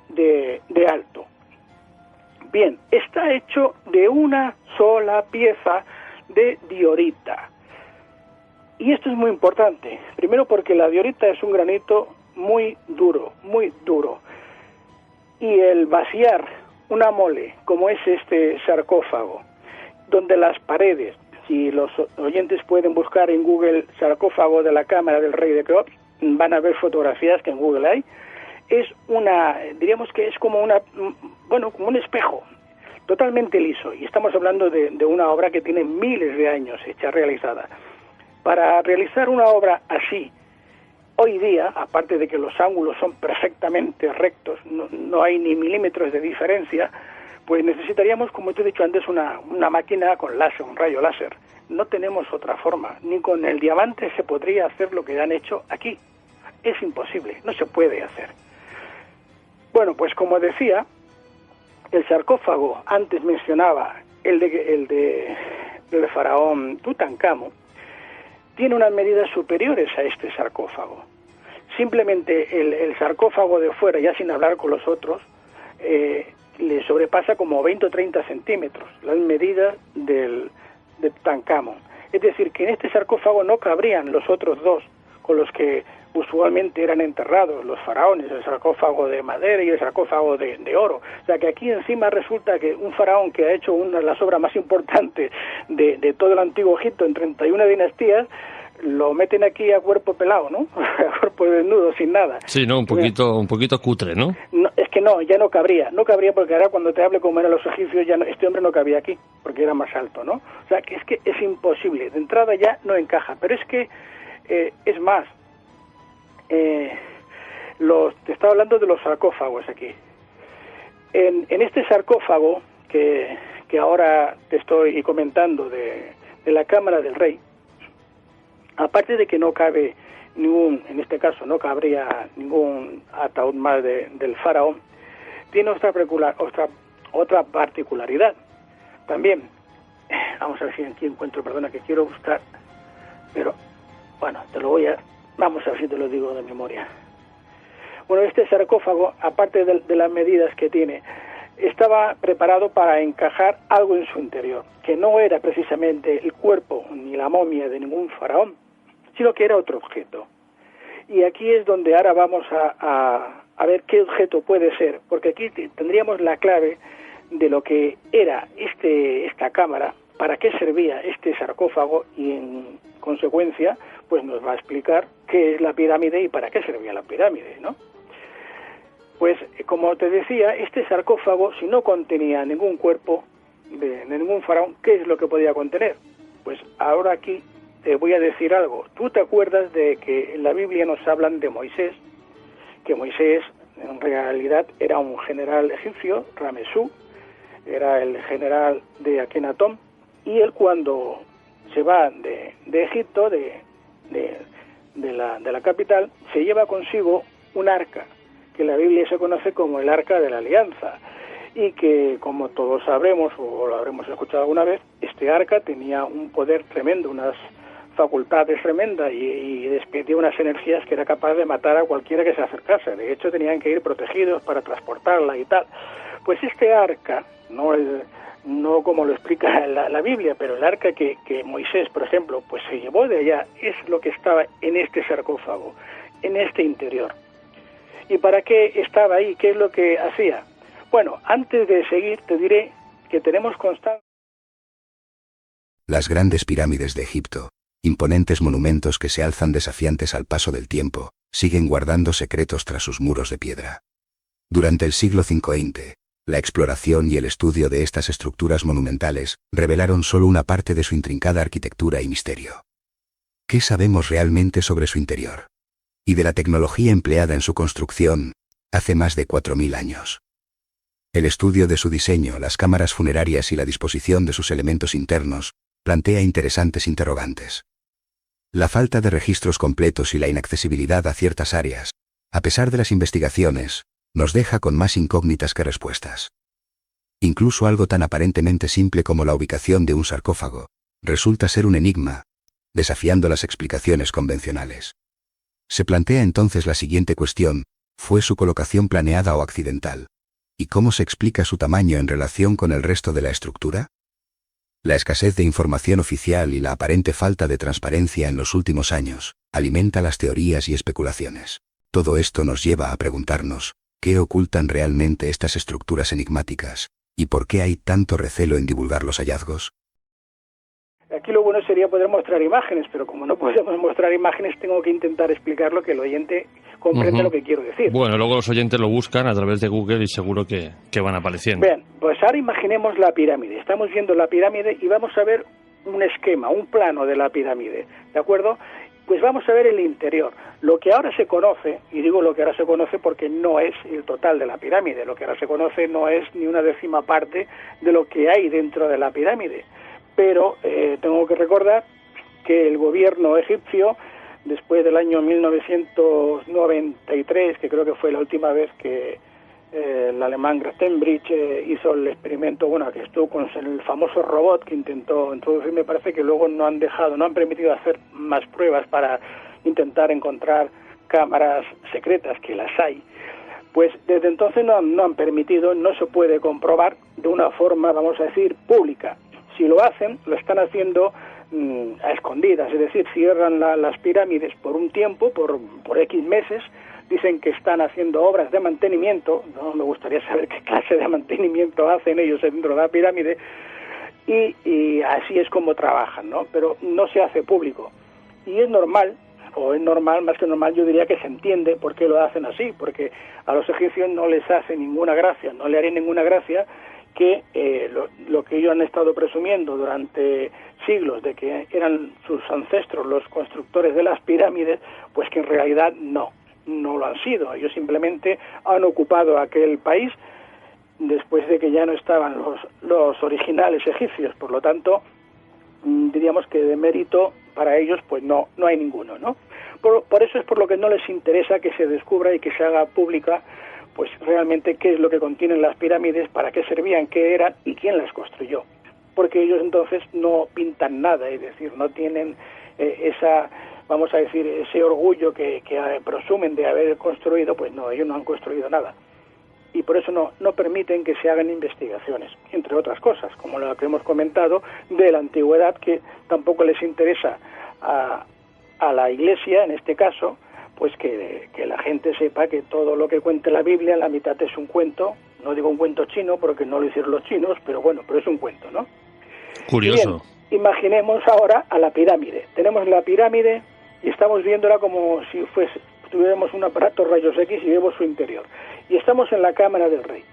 de alto. Bien, está hecho de una sola pieza de diorita. Y esto es muy importante. Primero porque la diorita es un granito muy duro, muy duro. Y el vaciar una mole, como es este sarcófago, donde las paredes, si los oyentes pueden buscar en Google sarcófago de la cámara del rey de Keops, van a ver fotografías que en Google hay, es diríamos que es como como un espejo, totalmente liso. Y estamos hablando de una obra que tiene miles de años hecha, realizada. Para realizar una obra así, hoy día, aparte de que los ángulos son perfectamente rectos, no hay ni milímetros de diferencia, pues necesitaríamos, como te he dicho antes, una máquina con láser, un rayo láser. No tenemos otra forma, ni con el diamante se podría hacer lo que han hecho aquí. Es imposible, no se puede hacer. Bueno, pues como decía, el sarcófago, antes mencionaba del faraón Tutankamón, tiene unas medidas superiores a este sarcófago. Simplemente el sarcófago de fuera, ya sin hablar con los otros, le sobrepasa como 20 o 30 centímetros las medidas de Tutankamón. Es decir, que en este sarcófago no cabrían los otros dos con los que usualmente eran enterrados los faraones, el sarcófago de madera y el sarcófago de oro. O sea que aquí encima resulta que un faraón que ha hecho una de las obras más importantes de todo el antiguo Egipto en 31 dinastías, lo meten aquí a cuerpo pelado, ¿no? A cuerpo desnudo, sin nada. Sí, ¿no? Un poquito cutre, ¿no? No, es que ya no cabría porque ahora cuando te hable como eran los egipcios, este hombre no cabía aquí, porque era más alto, ¿no? O sea, que es imposible, de entrada ya no encaja, pero es que, es más, te estaba hablando de los sarcófagos aquí. En este sarcófago que ahora te estoy comentando de la cámara del rey, aparte de que no cabe en este caso no cabría ningún ataúd más del faraón, tiene otra particularidad. También, vamos a ver si aquí encuentro, perdona que quiero buscar, pero bueno, vamos a ver si te lo digo de memoria. Bueno, este sarcófago, aparte de las medidas que tiene, estaba preparado para encajar algo en su interior, que no era precisamente el cuerpo ni la momia de ningún faraón, sino que era otro objeto. Y aquí es donde ahora vamos a ver qué objeto puede ser, porque aquí tendríamos la clave de lo que era esta cámara, para qué servía este sarcófago y en consecuencia pues nos va a explicar qué es la pirámide y para qué servía la pirámide, ¿no? Pues como te decía, este sarcófago, si no contenía ningún cuerpo de ningún faraón, ¿qué es lo que podía contener? Pues ahora aquí te voy a decir algo. ¿Tú te acuerdas de que en la Biblia nos hablan de Moisés? Que Moisés en realidad era un general egipcio, Ramesú, era el general de Akenatón, y él cuando se va de Egipto, de la capital, se lleva consigo un arca, que en la Biblia se conoce como el Arca de la Alianza, y que, como todos sabremos, o lo habremos escuchado alguna vez, este arca tenía un poder tremendo, unas facultades tremendas y despedía unas energías que era capaz de matar a cualquiera que se acercase. De hecho, tenían que ir protegidos para transportarla y tal. Pues este arca, no como lo explica la Biblia, pero el arca que Moisés, por ejemplo, pues se llevó de allá, es lo que estaba en este sarcófago, en este interior. ¿Y para qué estaba ahí? ¿Qué es lo que hacía? Bueno, antes de seguir te diré que tenemos constancia. Las grandes pirámides de Egipto, imponentes monumentos que se alzan desafiantes al paso del tiempo, siguen guardando secretos tras sus muros de piedra. Durante el siglo V, la exploración y el estudio de estas estructuras monumentales revelaron solo una parte de su intrincada arquitectura y misterio. ¿Qué sabemos realmente sobre su interior? Y de la tecnología empleada en su construcción, hace más de 4000 años. El estudio de su diseño, las cámaras funerarias y la disposición de sus elementos internos, plantea interesantes interrogantes. La falta de registros completos y la inaccesibilidad a ciertas áreas, a pesar de las investigaciones, nos deja con más incógnitas que respuestas. Incluso algo tan aparentemente simple como la ubicación de un sarcófago, resulta ser un enigma, desafiando las explicaciones convencionales. Se plantea entonces la siguiente cuestión: ¿fue su colocación planeada o accidental? ¿Y cómo se explica su tamaño en relación con el resto de la estructura? La escasez de información oficial y la aparente falta de transparencia en los últimos años alimenta las teorías y especulaciones. Todo esto nos lleva a preguntarnos, ¿qué ocultan realmente estas estructuras enigmáticas? ¿Y por qué hay tanto recelo en divulgar los hallazgos? Aquí lo bueno sería poder mostrar imágenes, pero como no podemos mostrar imágenes, tengo que intentar explicar lo que el oyente comprenda lo que quiero decir. Bueno, luego los oyentes lo buscan a través de Google y seguro que van apareciendo. Bien, pues ahora imaginemos la pirámide. Estamos viendo la pirámide y vamos a ver un esquema, un plano de la pirámide, ¿de acuerdo? Pues vamos a ver el interior. Lo que ahora se conoce, y digo lo que ahora se conoce porque no es el total de la pirámide, lo que ahora se conoce no es ni una décima parte de lo que hay dentro de la pirámide. Pero tengo que recordar que el gobierno egipcio, después del año 1993, que creo que fue la última vez que el alemán Grafenbridge hizo el experimento, bueno, que estuvo con el famoso robot que intentó introducir, me parece que luego no han permitido hacer más pruebas para intentar encontrar cámaras secretas, que las hay. Pues desde entonces no han permitido, no se puede comprobar de una forma, vamos a decir, pública. Si lo hacen, lo están haciendo a escondidas, es decir, cierran las pirámides por un tiempo, por X meses, dicen que están haciendo obras de mantenimiento, no me gustaría saber qué clase de mantenimiento hacen ellos dentro de la pirámide, y así es como trabajan, ¿no? Pero no se hace público. Y es normal, más que normal, yo diría que se entiende por qué lo hacen así, porque a los egipcios no les hace ninguna gracia, no le haría ninguna gracia que lo que ellos han estado presumiendo durante siglos de que eran sus ancestros los constructores de las pirámides, pues que en realidad no lo han sido. Ellos simplemente han ocupado aquel país después de que ya no estaban los originales egipcios. Por lo tanto, diríamos que de mérito para ellos pues no hay ninguno, ¿no? Por eso es por lo que no les interesa que se descubra y que se haga pública pues realmente qué es lo que contienen las pirámides, para qué servían, qué eran y quién las construyó. Porque ellos entonces no pintan nada, es decir, no tienen vamos a decir, ese orgullo que presumen de haber construido, pues no, ellos no han construido nada. Y por eso no permiten que se hagan investigaciones, entre otras cosas, como lo que hemos comentado de la antigüedad, que tampoco les interesa a la Iglesia, en este caso, pues que la gente sepa que todo lo que cuenta la Biblia, la mitad es un cuento. No digo un cuento chino porque no lo hicieron los chinos, pero bueno, pero es un cuento, ¿no? Curioso. Bien, imaginemos ahora a la pirámide. Tenemos la pirámide y estamos viéndola como si tuviéramos un aparato rayos X y vemos su interior. Y estamos en la cámara del rey.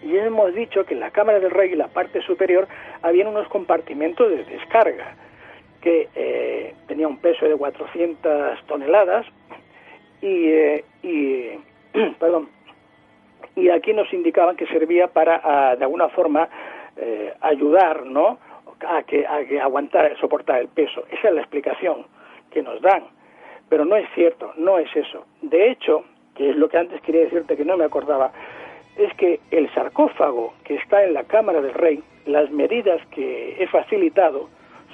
Y hemos dicho que en la cámara del rey, y la parte superior, habían unos compartimentos de descarga que tenía un peso de 400 toneladas y aquí nos indicaban que servía para de alguna forma ayudar, ¿no?, a que soportar el peso. Esa es la explicación que nos dan, pero no es cierto, no es eso. De hecho, que es lo que antes quería decirte que no me acordaba, es que el sarcófago que está en la cámara del rey, las medidas que he facilitado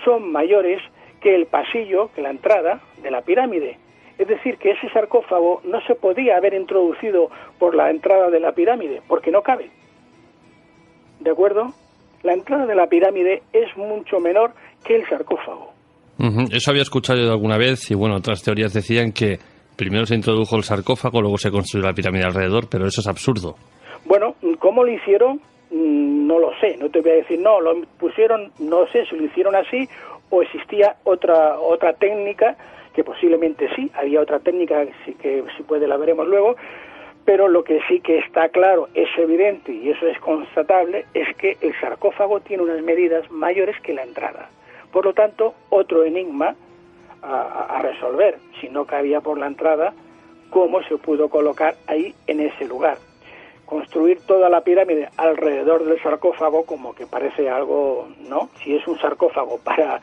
son mayores que el pasillo, que la entrada de la pirámide. Es decir, que ese sarcófago no se podía haber introducido por la entrada de la pirámide, porque no cabe. ¿De acuerdo? La entrada de la pirámide es mucho menor que el sarcófago. Eso había escuchado yo alguna vez, y bueno, otras teorías decían que primero se introdujo el sarcófago, luego se construyó la pirámide alrededor, pero eso es absurdo. Bueno, ¿cómo lo hicieron? No lo sé, no te voy a decir, no, lo pusieron, no sé si lo hicieron así o existía otra técnica, que posiblemente sí, había otra técnica que si puede la veremos luego, pero lo que sí que está claro, es evidente y eso es constatable, es que el sarcófago tiene unas medidas mayores que la entrada. Por lo tanto, otro enigma a resolver, si no cabía por la entrada, cómo se pudo colocar ahí en ese lugar. Construir toda la pirámide alrededor del sarcófago como que parece algo, ¿no? Si es un sarcófago para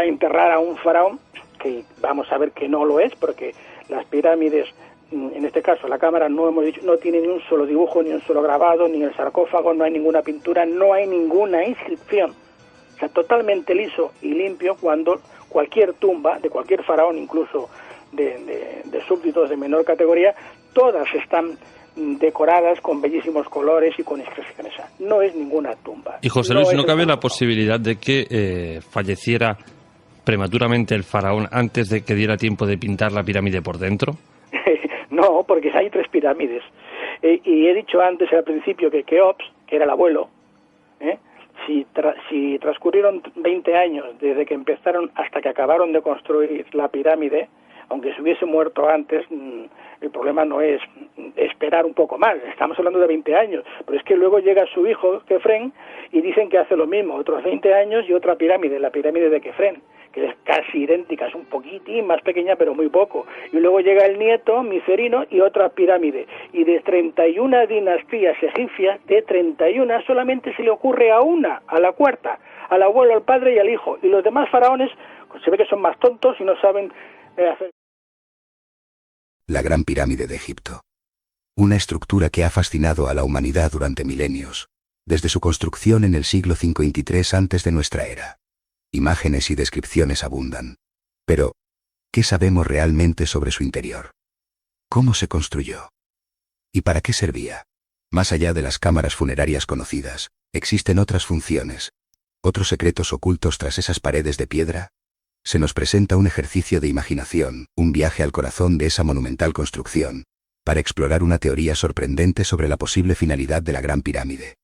enterrar a un faraón, que vamos a ver que no lo es, porque las pirámides, en este caso la cámara, no hemos dicho, no tiene ni un solo dibujo, ni un solo grabado, ni el sarcófago, no hay ninguna pintura, no hay ninguna inscripción. O sea, totalmente liso y limpio, cuando cualquier tumba de cualquier faraón, incluso de súbditos de menor categoría, todas están decoradas con bellísimos colores y con inscripciones. No es ninguna tumba. Y José Luis, ¿no cabe la posibilidad de que falleciera prematuramente el faraón antes de que diera tiempo de pintar la pirámide por dentro? No, porque hay 3 pirámides. Y he dicho antes, al principio, que Keops, que era el abuelo, si transcurrieron 20 años desde que empezaron hasta que acabaron de construir la pirámide, aunque se hubiese muerto antes, el problema no es esperar un poco más, estamos hablando de 20 años, pero es que luego llega su hijo, Kefren, y dicen que hace lo mismo, otros 20 años y otra pirámide, la pirámide de Kefren, que es casi idéntica, es un poquitín más pequeña, pero muy poco. Y luego llega el nieto, Micerino, y otra pirámide. Y de 31 dinastías egipcias, de 31 solamente se le ocurre a una, a la cuarta, al abuelo, al padre y al hijo. Y los demás faraones, se ve que son más tontos y no saben hacer. La Gran Pirámide de Egipto. Una estructura que ha fascinado a la humanidad durante milenios, desde su construcción en el siglo 53 antes de nuestra era. Imágenes y descripciones abundan. Pero, ¿qué sabemos realmente sobre su interior? ¿Cómo se construyó? ¿Y para qué servía? Más allá de las cámaras funerarias conocidas, ¿existen otras funciones? ¿Otros secretos ocultos tras esas paredes de piedra? Se nos presenta un ejercicio de imaginación, un viaje al corazón de esa monumental construcción, para explorar una teoría sorprendente sobre la posible finalidad de la Gran Pirámide.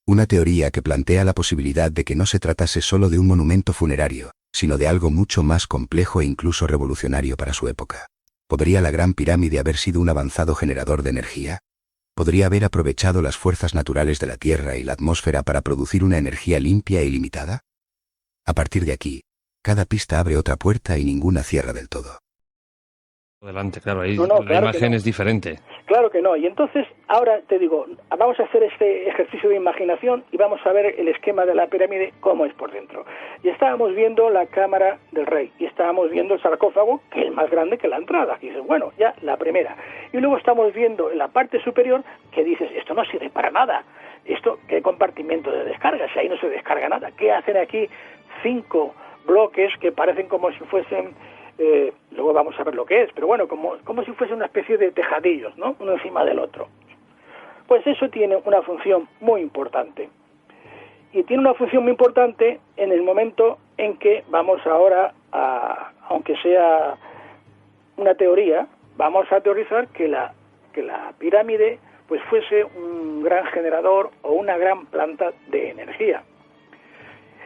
Una teoría que plantea la posibilidad de que no se tratase solo de un monumento funerario, sino de algo mucho más complejo e incluso revolucionario para su época. ¿Podría la Gran Pirámide haber sido un avanzado generador de energía? ¿Podría haber aprovechado las fuerzas naturales de la Tierra y la atmósfera para producir una energía limpia e ilimitada? A partir de aquí, cada pista abre otra puerta y ninguna cierra del todo. Adelante, claro, ahí claro la imagen es diferente. Claro que no. Y entonces, ahora te digo, vamos a hacer este ejercicio de imaginación y vamos a ver el esquema de la pirámide, cómo es por dentro. Y estábamos viendo la cámara del rey, y estábamos viendo el sarcófago, que es más grande que la entrada. Y dices, bueno, ya la primera. Y luego estamos viendo en la parte superior, que dices, esto no sirve para nada. Esto, ¿qué compartimento de descarga? Si ahí no se descarga nada. ¿Qué hacen aquí 5 bloques que parecen como si fuesen... luego vamos a ver lo que es, pero bueno, como si fuese una especie de tejadillos, ¿no? Uno encima del otro. Pues eso tiene una función muy importante. Y tiene una función muy importante en el momento en que vamos ahora a, aunque sea una teoría, vamos a teorizar que la pirámide pues fuese un gran generador o una gran planta de energía.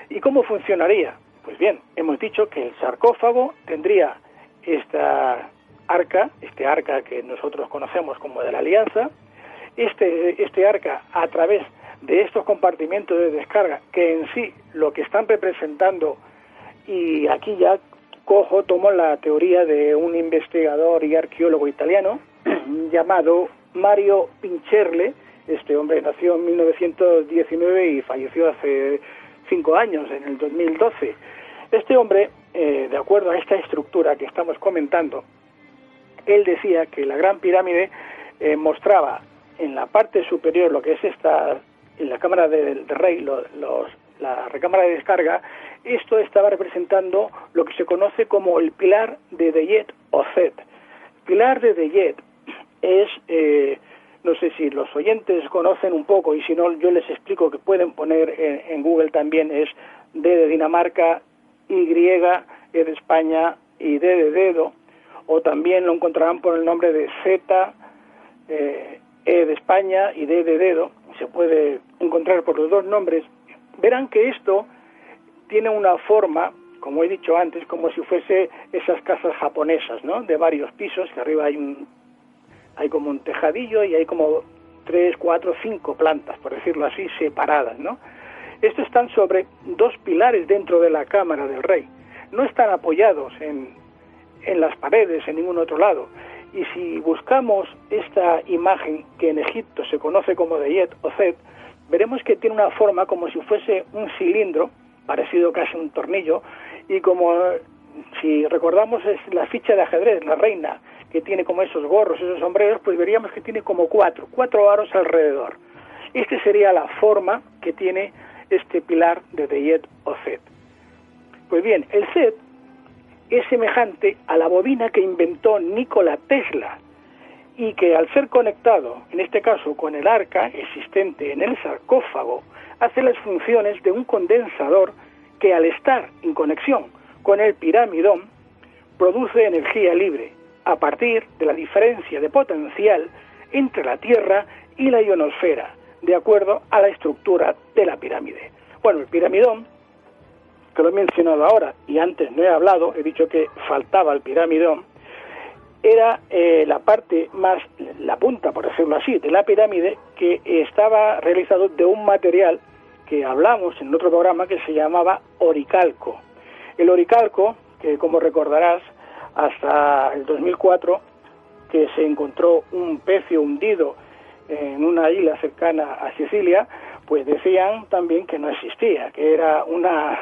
¿Y cómo funcionaría? Pues bien, hemos dicho que el sarcófago tendría esta arca, este arca que nosotros conocemos como de la Alianza, este arca a través de estos compartimentos de descarga, que en sí lo que están representando, y aquí ya tomo la teoría de un investigador y arqueólogo italiano llamado Mario Pincherle. Este hombre nació en 1919 y falleció hace 5 años, en el 2012. Este hombre, de acuerdo a esta estructura que estamos comentando, él decía que la Gran Pirámide mostraba en la parte superior lo que es en la cámara del rey, la recámara de descarga. Esto estaba representando lo que se conoce como el pilar de Deyet o Set. Pilar de Deyet es, no sé si los oyentes conocen un poco, y si no yo les explico, que pueden poner en Google también, es D de Dinamarca, Y, E de España y D de dedo, o también lo encontrarán por el nombre de Z, E de España y D de dedo. Se puede encontrar por los dos nombres. Verán que esto tiene una forma, como he dicho antes, como si fuese esas casas japonesas, ¿no? De varios pisos, que arriba hay como un tejadillo y hay como 3, 4, 5 plantas, por decirlo así, separadas, ¿no? Estos están sobre 2 pilares dentro de la cámara del rey. No están apoyados en las paredes, en ningún otro lado. Y si buscamos esta imagen que en Egipto se conoce como Deyet o Set, veremos que tiene una forma como si fuese un cilindro, parecido casi a un tornillo, y como si recordamos es la ficha de ajedrez, la reina, que tiene como esos gorros, esos sombreros, pues veríamos que tiene como 4 aros alrededor. Esta sería la forma que tiene este pilar de Deyet o Set. Pues bien, el Set es semejante a la bobina que inventó Nikola Tesla. y que al ser conectado, en este caso con el arca existente en el sarcófago, hace las funciones de un condensador que al estar en conexión con el piramidón produce energía libre a partir de la diferencia de potencial entre la Tierra y la ionosfera, de acuerdo a la estructura de la pirámide. Bueno, el piramidón, que lo he mencionado ahora y antes no he hablado, he dicho que faltaba el piramidón, era la parte más, la punta, por decirlo así, de la pirámide, que estaba realizado de un material que hablamos en otro programa que se llamaba oricalco. El oricalco, que como recordarás, hasta el 2004, que se encontró un pecio hundido en una isla cercana a Sicilia, pues decían también que no existía, que era una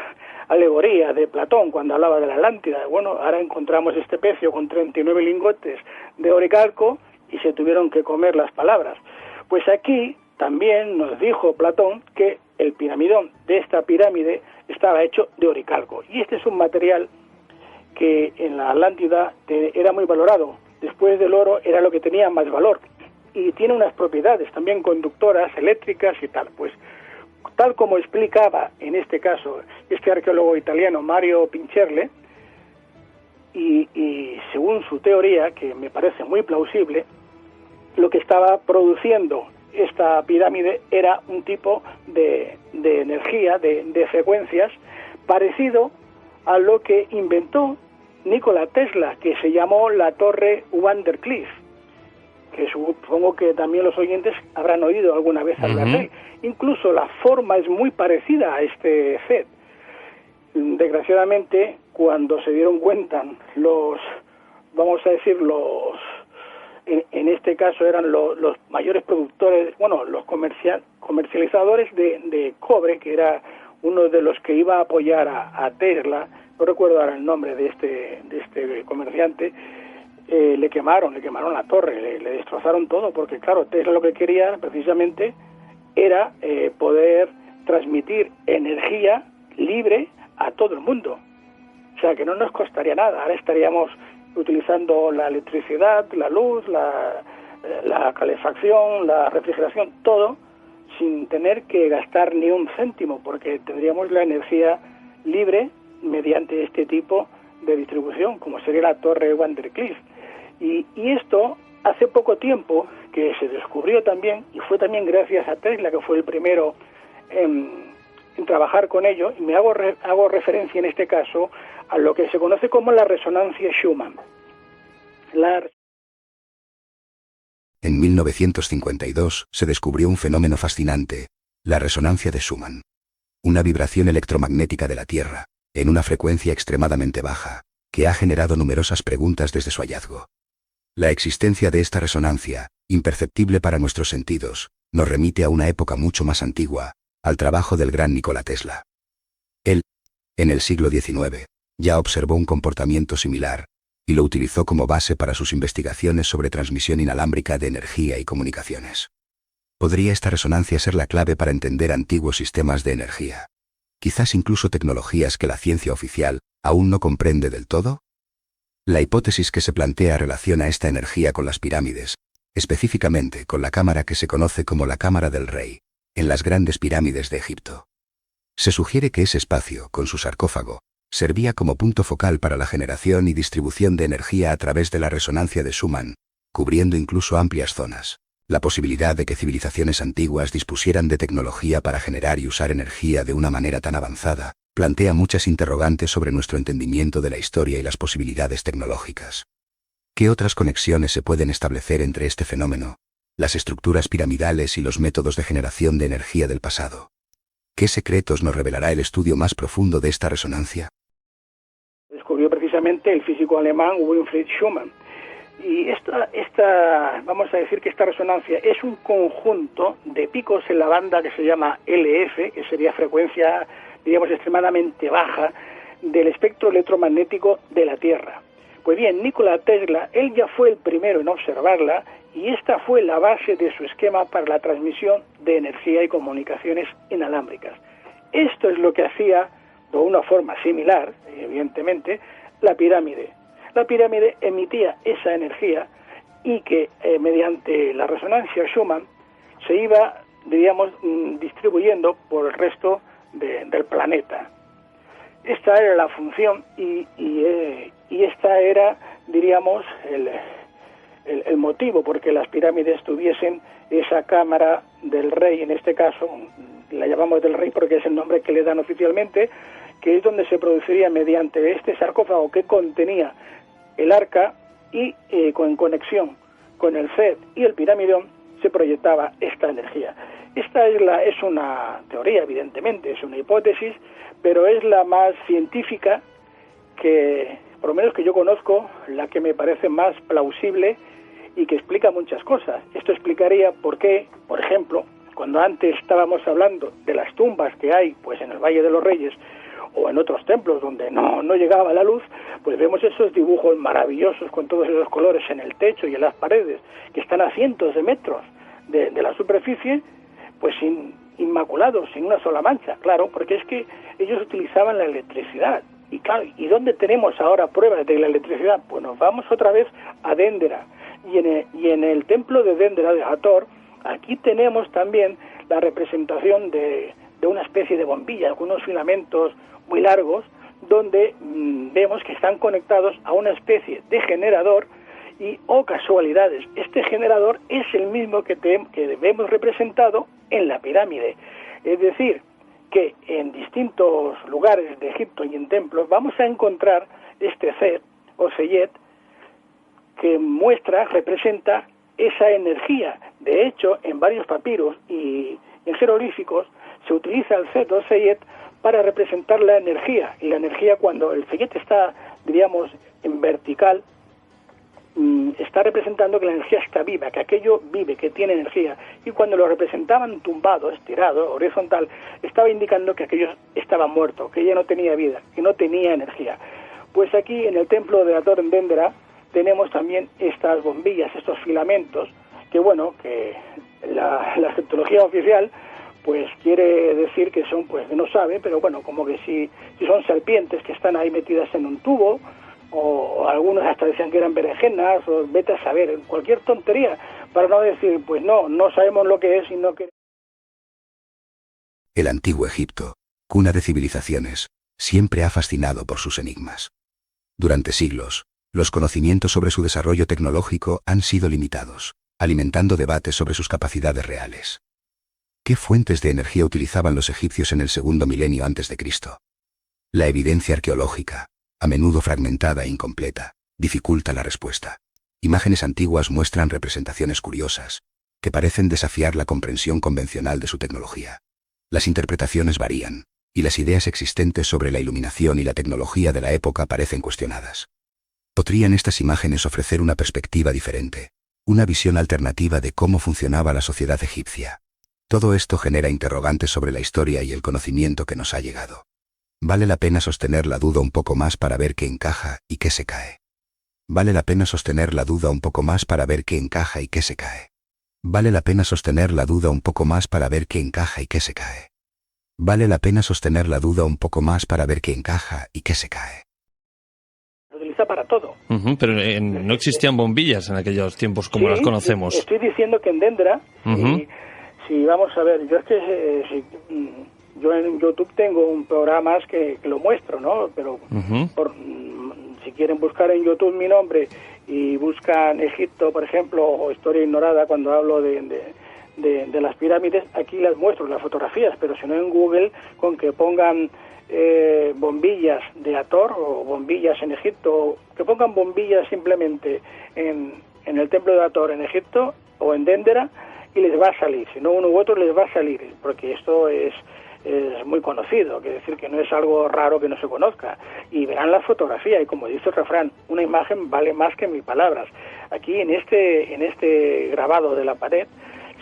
alegoría de Platón cuando hablaba de la Atlántida. Bueno, ahora encontramos este pecio con 39 lingotes de oricalco y se tuvieron que comer las palabras. Pues aquí también nos dijo Platón que el piramidón de esta pirámide estaba hecho de oricalco. Y este es un material que en la Atlántida era muy valorado. Después del oro era lo que tenía más valor. Y tiene unas propiedades también conductoras, eléctricas y tal. Pues tal como explicaba en este caso este arqueólogo italiano Mario Pincherle, y según su teoría, que me parece muy plausible, lo que estaba produciendo esta pirámide era un tipo de energía, de frecuencias, parecido a lo que inventó Nikola Tesla, que se llamó la Torre Van der Klief, que supongo que también los oyentes habrán oído alguna vez hablar de él. Incluso la forma es muy parecida a este FED. Desgraciadamente, cuando se dieron cuenta en este caso eran los mayores productores, bueno, los comercializadores de cobre, que era uno de los que iba a apoyar a Tesla, no recuerdo ahora el nombre de este comerciante, le quemaron la torre, le destrozaron todo, porque claro, Tesla lo que quería precisamente era poder transmitir energía libre a todo el mundo. O sea, que no nos costaría nada. Ahora estaríamos utilizando la electricidad, la luz, la calefacción, la refrigeración, todo, sin tener que gastar ni un céntimo, porque tendríamos la energía libre mediante este tipo de distribución, como sería la Torre Van der Klief. Y esto hace poco tiempo que se descubrió también, y fue también gracias a Tesla, que fue el primero en trabajar con ello, y me hago referencia en este caso a lo que se conoce como la resonancia Schumann. En 1952 se descubrió un fenómeno fascinante, la resonancia de Schumann. Una vibración electromagnética de la Tierra, en una frecuencia extremadamente baja, que ha generado numerosas preguntas desde su hallazgo. La existencia de esta resonancia, imperceptible para nuestros sentidos, nos remite a una época mucho más antigua, al trabajo del gran Nikola Tesla. Él, en el siglo XIX, ya observó un comportamiento similar, y lo utilizó como base para sus investigaciones sobre transmisión inalámbrica de energía y comunicaciones. ¿Podría esta resonancia ser la clave para entender antiguos sistemas de energía? Quizás incluso tecnologías que la ciencia oficial aún no comprende del todo. La hipótesis que se plantea relaciona esta energía con las pirámides, específicamente con la cámara que se conoce como la Cámara del Rey, en las grandes pirámides de Egipto. Se sugiere que ese espacio, con su sarcófago, servía como punto focal para la generación y distribución de energía a través de la resonancia de Schumann, cubriendo incluso amplias zonas. La posibilidad de que civilizaciones antiguas dispusieran de tecnología para generar y usar energía de una manera tan avanzada, plantea muchas interrogantes sobre nuestro entendimiento de la historia y las posibilidades tecnológicas. ¿Qué otras conexiones se pueden establecer entre este fenómeno, las estructuras piramidales y los métodos de generación de energía del pasado? ¿Qué secretos nos revelará el estudio más profundo de esta resonancia? Descubrió precisamente el físico alemán Winfried Schumann. Y vamos a decir que esta resonancia es un conjunto de picos en la banda que se llama LF, que sería frecuencia, digamos, extremadamente baja del espectro electromagnético de la Tierra. Pues bien, Nikola Tesla, él ya fue el primero en observarla, y esta fue la base de su esquema para la transmisión de energía y comunicaciones inalámbricas. Esto es lo que hacía, de una forma similar, evidentemente, la pirámide. La pirámide emitía esa energía y que mediante la resonancia Schumann se iba, diríamos, distribuyendo por el resto del planeta. Esta era la función y esta era, diríamos, el motivo por que las pirámides tuviesen esa cámara del rey, en este caso la llamamos del rey porque es el nombre que le dan oficialmente, que es donde se produciría mediante este sarcófago que contenía el arca y con conexión con el CET y el piramidón se proyectaba esta energía. Esta es una teoría, evidentemente, es una hipótesis, pero es la más científica que, por lo menos que yo conozco, la que me parece más plausible y que explica muchas cosas. Esto explicaría por qué, por ejemplo, cuando antes estábamos hablando de las tumbas que hay pues en el Valle de los Reyes o en otros templos donde no llegaba la luz, pues vemos esos dibujos maravillosos con todos esos colores en el techo y en las paredes, que están a cientos de metros de la superficie, pues inmaculados, sin una sola mancha, claro, porque es que ellos utilizaban la electricidad. Y claro, ¿y dónde tenemos ahora pruebas de la electricidad? Pues nos vamos otra vez a Dendera. Y en el templo de Dendera, de Hathor, aquí tenemos también la representación de una especie de bombilla, con unos filamentos muy largos, donde vemos que están conectados a una especie de generador y, casualidades, este generador es el mismo que vemos representado en la pirámide. Es decir, que en distintos lugares de Egipto y en templos vamos a encontrar este Set o Seyet que representa esa energía. De hecho, en varios papiros y en jeroglíficos se utiliza el Set o Seyet para representar la energía. Y la energía, cuando el Seyet está, diríamos, en vertical, está representando que la energía está viva, que aquello vive, que tiene energía. Y cuando lo representaban tumbado, estirado, horizontal, estaba indicando que aquello estaba muerto, que ya no tenía vida, que no tenía energía. Pues aquí en el templo de Hathor en Dendera tenemos también estas bombillas, estos filamentos, que bueno, que la egiptología oficial pues quiere decir que son, pues no sabe, pero bueno, como que si son serpientes que están ahí metidas en un tubo, o algunos hasta decían que eran berenjenas, o vete a saber, cualquier tontería, para no decir, pues no sabemos lo que es y no queremos. El antiguo Egipto, cuna de civilizaciones, siempre ha fascinado por sus enigmas. Durante siglos, los conocimientos sobre su desarrollo tecnológico han sido limitados, alimentando debates sobre sus capacidades reales. ¿Qué fuentes de energía utilizaban los egipcios en el segundo milenio antes de Cristo? La evidencia arqueológica, a menudo fragmentada e incompleta, dificulta la respuesta. Imágenes antiguas muestran representaciones curiosas, que parecen desafiar la comprensión convencional de su tecnología. Las interpretaciones varían, y las ideas existentes sobre la iluminación y la tecnología de la época parecen cuestionadas. ¿Podrían estas imágenes ofrecer una perspectiva diferente, una visión alternativa de cómo funcionaba la sociedad egipcia? Todo esto genera interrogantes sobre la historia y el conocimiento que nos ha llegado. Vale la pena sostener la duda un poco más para ver qué encaja y qué se cae. Vale la pena sostener la duda un poco más para ver qué encaja y qué se cae. Vale la pena sostener la duda un poco más para ver qué encaja y qué se cae. Vale la pena sostener la duda un poco más para ver qué encaja y qué se cae. Lo utiliza para todo. Pero no existían bombillas en aquellos tiempos como las conocemos. Estoy diciendo que en Dendera, si vamos a ver, yo es que yo en YouTube tengo programas que lo muestro, ¿no? Pero si quieren buscar en YouTube mi nombre y buscan Egipto, por ejemplo, o Historia Ignorada, cuando hablo de las pirámides, aquí las muestro, las fotografías, pero si no en Google, con que pongan bombillas de Hathor o bombillas en Egipto, que pongan bombillas simplemente en el templo de Hathor en Egipto o en Dendera, y les va a salir, si no uno u otro les va a salir, porque esto es muy conocido, quiere decir que no es algo raro que no se conozca, y verán la fotografía, y como dice el refrán, una imagen vale más que 1000 palabras. Aquí en este grabado de la pared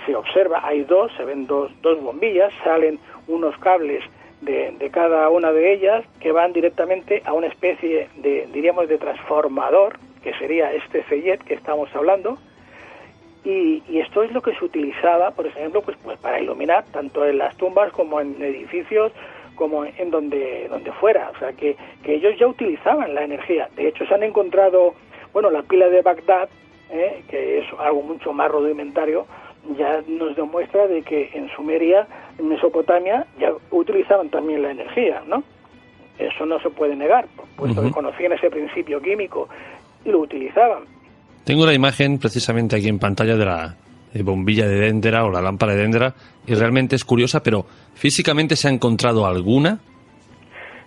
se observa, se ven dos bombillas, salen unos cables de cada una de ellas que van directamente a una especie diríamos, de transformador, que sería este Seyet que estamos hablando. Y esto es lo que se utilizaba, por ejemplo, pues para iluminar tanto en las tumbas como en edificios, como en donde fuera. O sea, que ellos ya utilizaban la energía. De hecho, se han encontrado, la pila de Bagdad, que es algo mucho más rudimentario, ya nos demuestra de que en Sumeria, en Mesopotamia, ya utilizaban también la energía, ¿no? Eso no se puede negar, puesto que conocían ese principio químico y lo utilizaban. Tengo la imagen precisamente aquí en pantalla de la bombilla de Dendera o la lámpara de Dendera, y realmente es curiosa, pero ¿físicamente se ha encontrado alguna?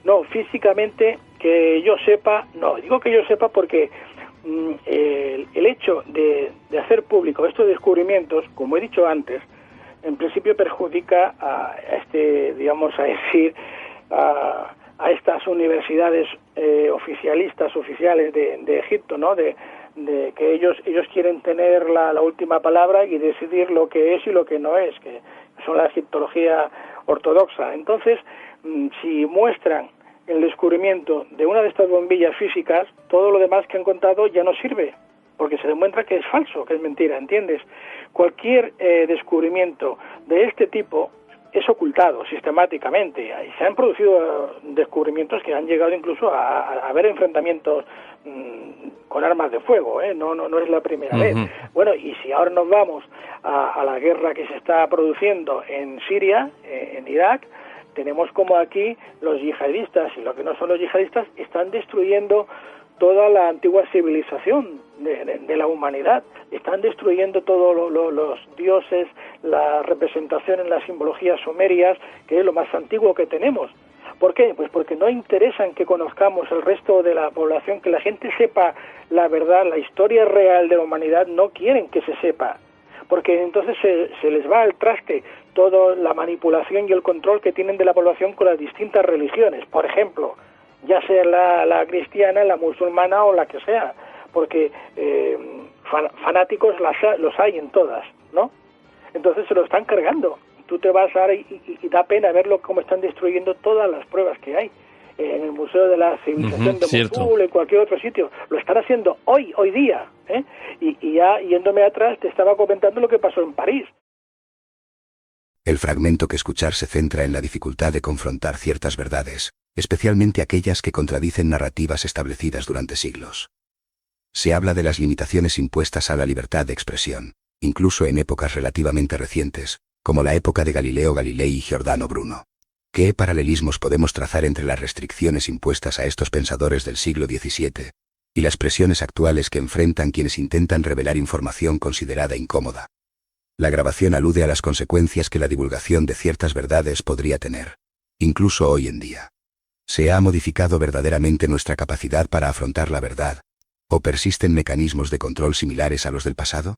No, físicamente, que yo sepa, no. Digo que yo sepa porque el hecho de hacer público estos descubrimientos, como he dicho antes, en principio perjudica a estas universidades oficiales de Egipto, ¿no? De que ellos quieren tener la última palabra y decidir lo que es y lo que no es, que son la egiptología ortodoxa. Entonces, si muestran el descubrimiento de una de estas bombillas físicas, todo lo demás que han contado ya no sirve, porque se demuestra que es falso, que es mentira, ¿entiendes? Cualquier descubrimiento de este tipo es ocultado sistemáticamente. Se han producido descubrimientos que han llegado incluso a haber enfrentamientos con armas de fuego, no es la primera vez. Bueno, y si ahora nos vamos a la guerra que se está produciendo en Siria, en Irak, tenemos como aquí los yihadistas y lo que no son los yihadistas están destruyendo toda la antigua civilización de la humanidad. Están destruyendo todos los dioses, la representación en las simbologías sumerias, que es lo más antiguo que tenemos. ¿Por qué? Pues porque no interesan que conozcamos el resto de la población, que la gente sepa la verdad, la historia real de la humanidad, no quieren que se sepa, porque entonces se les va al traste toda la manipulación y el control que tienen de la población con las distintas religiones, por ejemplo, ya sea la cristiana, la musulmana o la que sea, porque fanáticos los hay en todas, ¿no? Entonces se lo están cargando. Tú te vas ahora y da pena verlo cómo están destruyendo todas las pruebas que hay en el Museo de la Civilización de Mosul, en cualquier otro sitio. Lo están haciendo hoy día, y ya yéndome atrás te estaba comentando lo que pasó en París. El fragmento que escuchar se centra en la dificultad de confrontar ciertas verdades, especialmente aquellas que contradicen narrativas establecidas durante siglos. Se habla de las limitaciones impuestas a la libertad de expresión, incluso en épocas relativamente recientes, como la época de Galileo Galilei y Giordano Bruno. ¿Qué paralelismos podemos trazar entre las restricciones impuestas a estos pensadores del siglo XVII y las presiones actuales que enfrentan quienes intentan revelar información considerada incómoda? La grabación alude a las consecuencias que la divulgación de ciertas verdades podría tener, incluso hoy en día. ¿Se ha modificado verdaderamente nuestra capacidad para afrontar la verdad, o persisten mecanismos de control similares a los del pasado?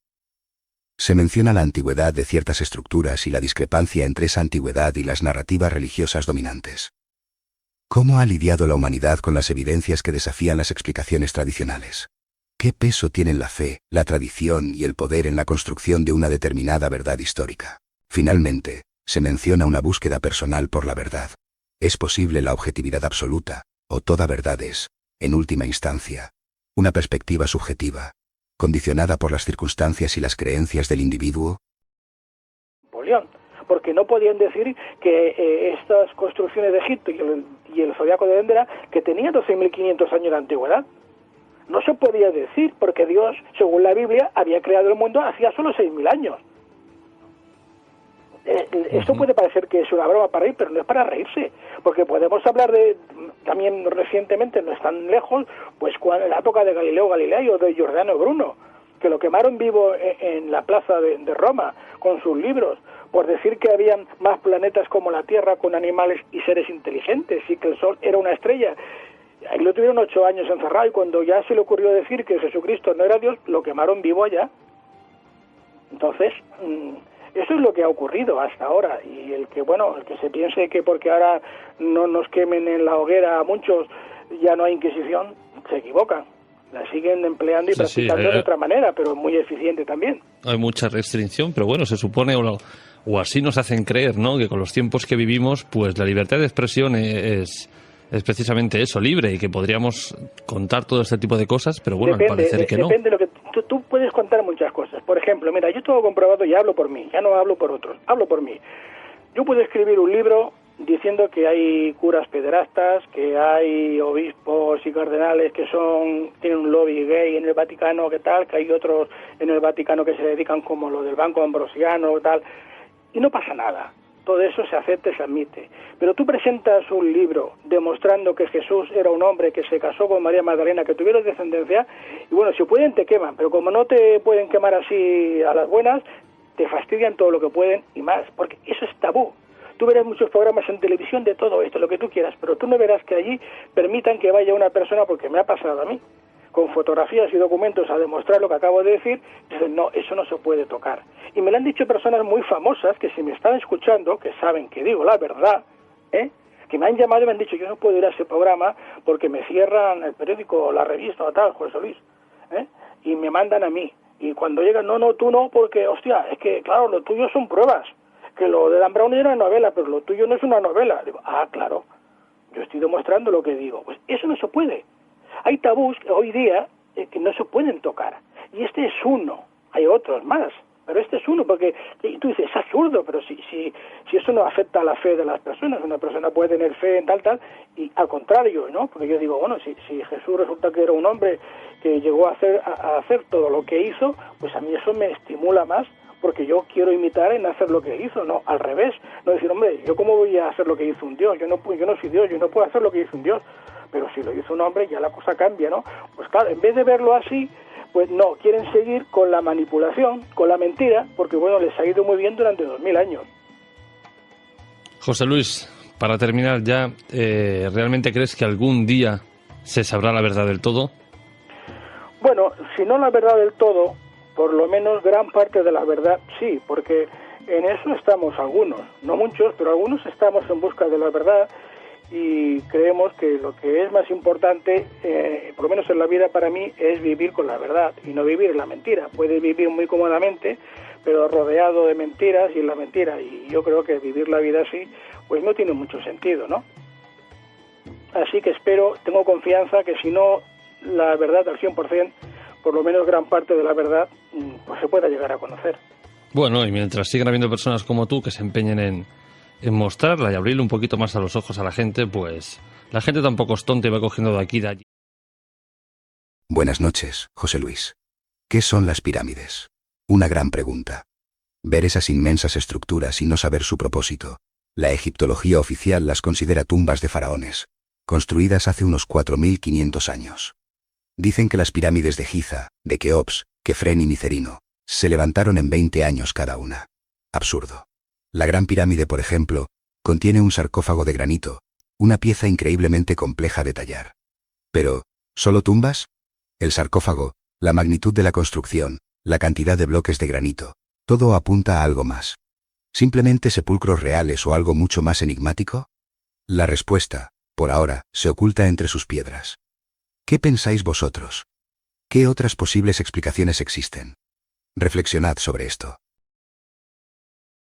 Se menciona la antigüedad de ciertas estructuras y la discrepancia entre esa antigüedad y las narrativas religiosas dominantes. ¿Cómo ha lidiado la humanidad con las evidencias que desafían las explicaciones tradicionales? ¿Qué peso tienen la fe, la tradición y el poder en la construcción de una determinada verdad histórica? Finalmente, se menciona una búsqueda personal por la verdad. ¿Es posible la objetividad absoluta, o toda verdad es, en última instancia, una perspectiva subjetiva, condicionada por las circunstancias y las creencias del individuo? Napoleón, porque no podían decir que estas construcciones de Egipto y el zodiaco de Dendera, que tenían 12.500 años de antigüedad. No se podía decir, porque Dios, según la Biblia, había creado el mundo hacía solo 6.000 años. Esto puede parecer que es una broma para reír, pero no es para reírse, porque podemos hablar también recientemente, no es tan lejos, pues en la época de Galileo Galilei o de Giordano Bruno, que lo quemaron vivo en la plaza de Roma con sus libros, por decir que habían más planetas como la Tierra con animales y seres inteligentes, y que el Sol era una estrella. Ahí lo tuvieron 8 años encerrado, y cuando ya se le ocurrió decir que Jesucristo no era Dios, lo quemaron vivo allá. Entonces, eso es lo que ha ocurrido hasta ahora, y el que se piense que porque ahora no nos quemen en la hoguera a muchos ya no hay Inquisición, se equivocan. La siguen empleando y practicando de otra manera, pero muy eficiente también. Hay mucha restricción, pero bueno, se supone, o así nos hacen creer, ¿no?, que con los tiempos que vivimos, pues la libertad de expresión es precisamente eso, libre, y que podríamos contar todo este tipo de cosas, pero bueno, al parecer que no. Depende de lo que tú puedes contar muchas cosas. Por ejemplo, mira, yo tengo comprobado y hablo por mí, ya no hablo por otros, hablo por mí. Yo puedo escribir un libro diciendo que hay curas pederastas, que hay obispos y cardenales que tienen un lobby gay en el Vaticano, que tal, que hay otros en el Vaticano que se dedican como lo del Banco Ambrosiano, tal, y no pasa nada. Todo eso se acepta y se admite. Pero tú presentas un libro demostrando que Jesús era un hombre que se casó con María Magdalena, que tuvieron descendencia, y bueno, si pueden te queman, pero como no te pueden quemar así a las buenas, te fastidian todo lo que pueden y más, porque eso es tabú. Tú verás muchos programas en televisión de todo esto, lo que tú quieras, pero tú no verás que allí permitan que vaya una persona, porque me ha pasado a mí, con fotografías y documentos a demostrar lo que acabo de decir, dicen, no, eso no se puede tocar. Y me lo han dicho personas muy famosas que si me están escuchando, que saben que digo la verdad, que me han llamado y me han dicho, yo no puedo ir a ese programa porque me cierran el periódico, la revista o tal, José Luis, y me mandan a mí. Y cuando llegan, no, tú no, porque, hostia, es que, claro, lo tuyo son pruebas, que lo de Dan Brown era una novela, pero lo tuyo no es una novela. Digo, claro, yo estoy demostrando lo que digo. Pues eso no se puede. Hay tabús hoy día que no se pueden tocar. Y este es uno. Hay otros más. Pero este es uno, porque tú dices, es absurdo, pero si eso no afecta a la fe de las personas, una persona puede tener fe en tal, y al contrario, ¿no? Porque yo digo, bueno, si Jesús resulta que era un hombre que llegó a hacer todo lo que hizo, pues a mí eso me estimula más, porque yo quiero imitar en hacer lo que hizo, no, al revés, no decir, hombre, ¿yo cómo voy a hacer lo que hizo un Dios? Yo no soy Dios, yo no puedo hacer lo que hizo un Dios, pero si lo hizo un hombre ya la cosa cambia, ¿no? Pues claro, en vez de verlo así, pues no, quieren seguir con la manipulación, con la mentira, porque bueno, les ha ido muy bien durante 2000 años. José Luis, para terminar ya, ¿realmente crees que algún día se sabrá la verdad del todo? Bueno, si no la verdad del todo, por lo menos gran parte de la verdad sí, porque en eso estamos algunos, no muchos, pero algunos estamos en busca de la verdad y creemos que lo que es más importante, por lo menos en la vida para mí, es vivir con la verdad y no vivir en la mentira. Puedes vivir muy cómodamente, pero rodeado de mentiras y en la mentira, y yo creo que vivir la vida así, pues no tiene mucho sentido, ¿no? Así que tengo confianza que si no la verdad al 100%, por lo menos gran parte de la verdad, pues se pueda llegar a conocer. Bueno, y mientras sigan habiendo personas como tú que se empeñen en mostrarla y abrirle un poquito más a los ojos a la gente, pues la gente tampoco es tonta y va cogiendo de aquí y de allí. Buenas noches, José Luis. ¿Qué son las pirámides? Una gran pregunta. Ver esas inmensas estructuras y no saber su propósito. La egiptología oficial las considera tumbas de faraones, construidas hace unos 4500 años. Dicen que las pirámides de Giza, de Keops, Kefren y Micerino se levantaron en 20 años cada una. Absurdo. La Gran Pirámide, por ejemplo, contiene un sarcófago de granito, una pieza increíblemente compleja de tallar. Pero, ¿solo tumbas? El sarcófago, la magnitud de la construcción, la cantidad de bloques de granito, todo apunta a algo más. ¿Simplemente sepulcros reales o algo mucho más enigmático? La respuesta, por ahora, se oculta entre sus piedras. ¿Qué pensáis vosotros? ¿Qué otras posibles explicaciones existen? Reflexionad sobre esto.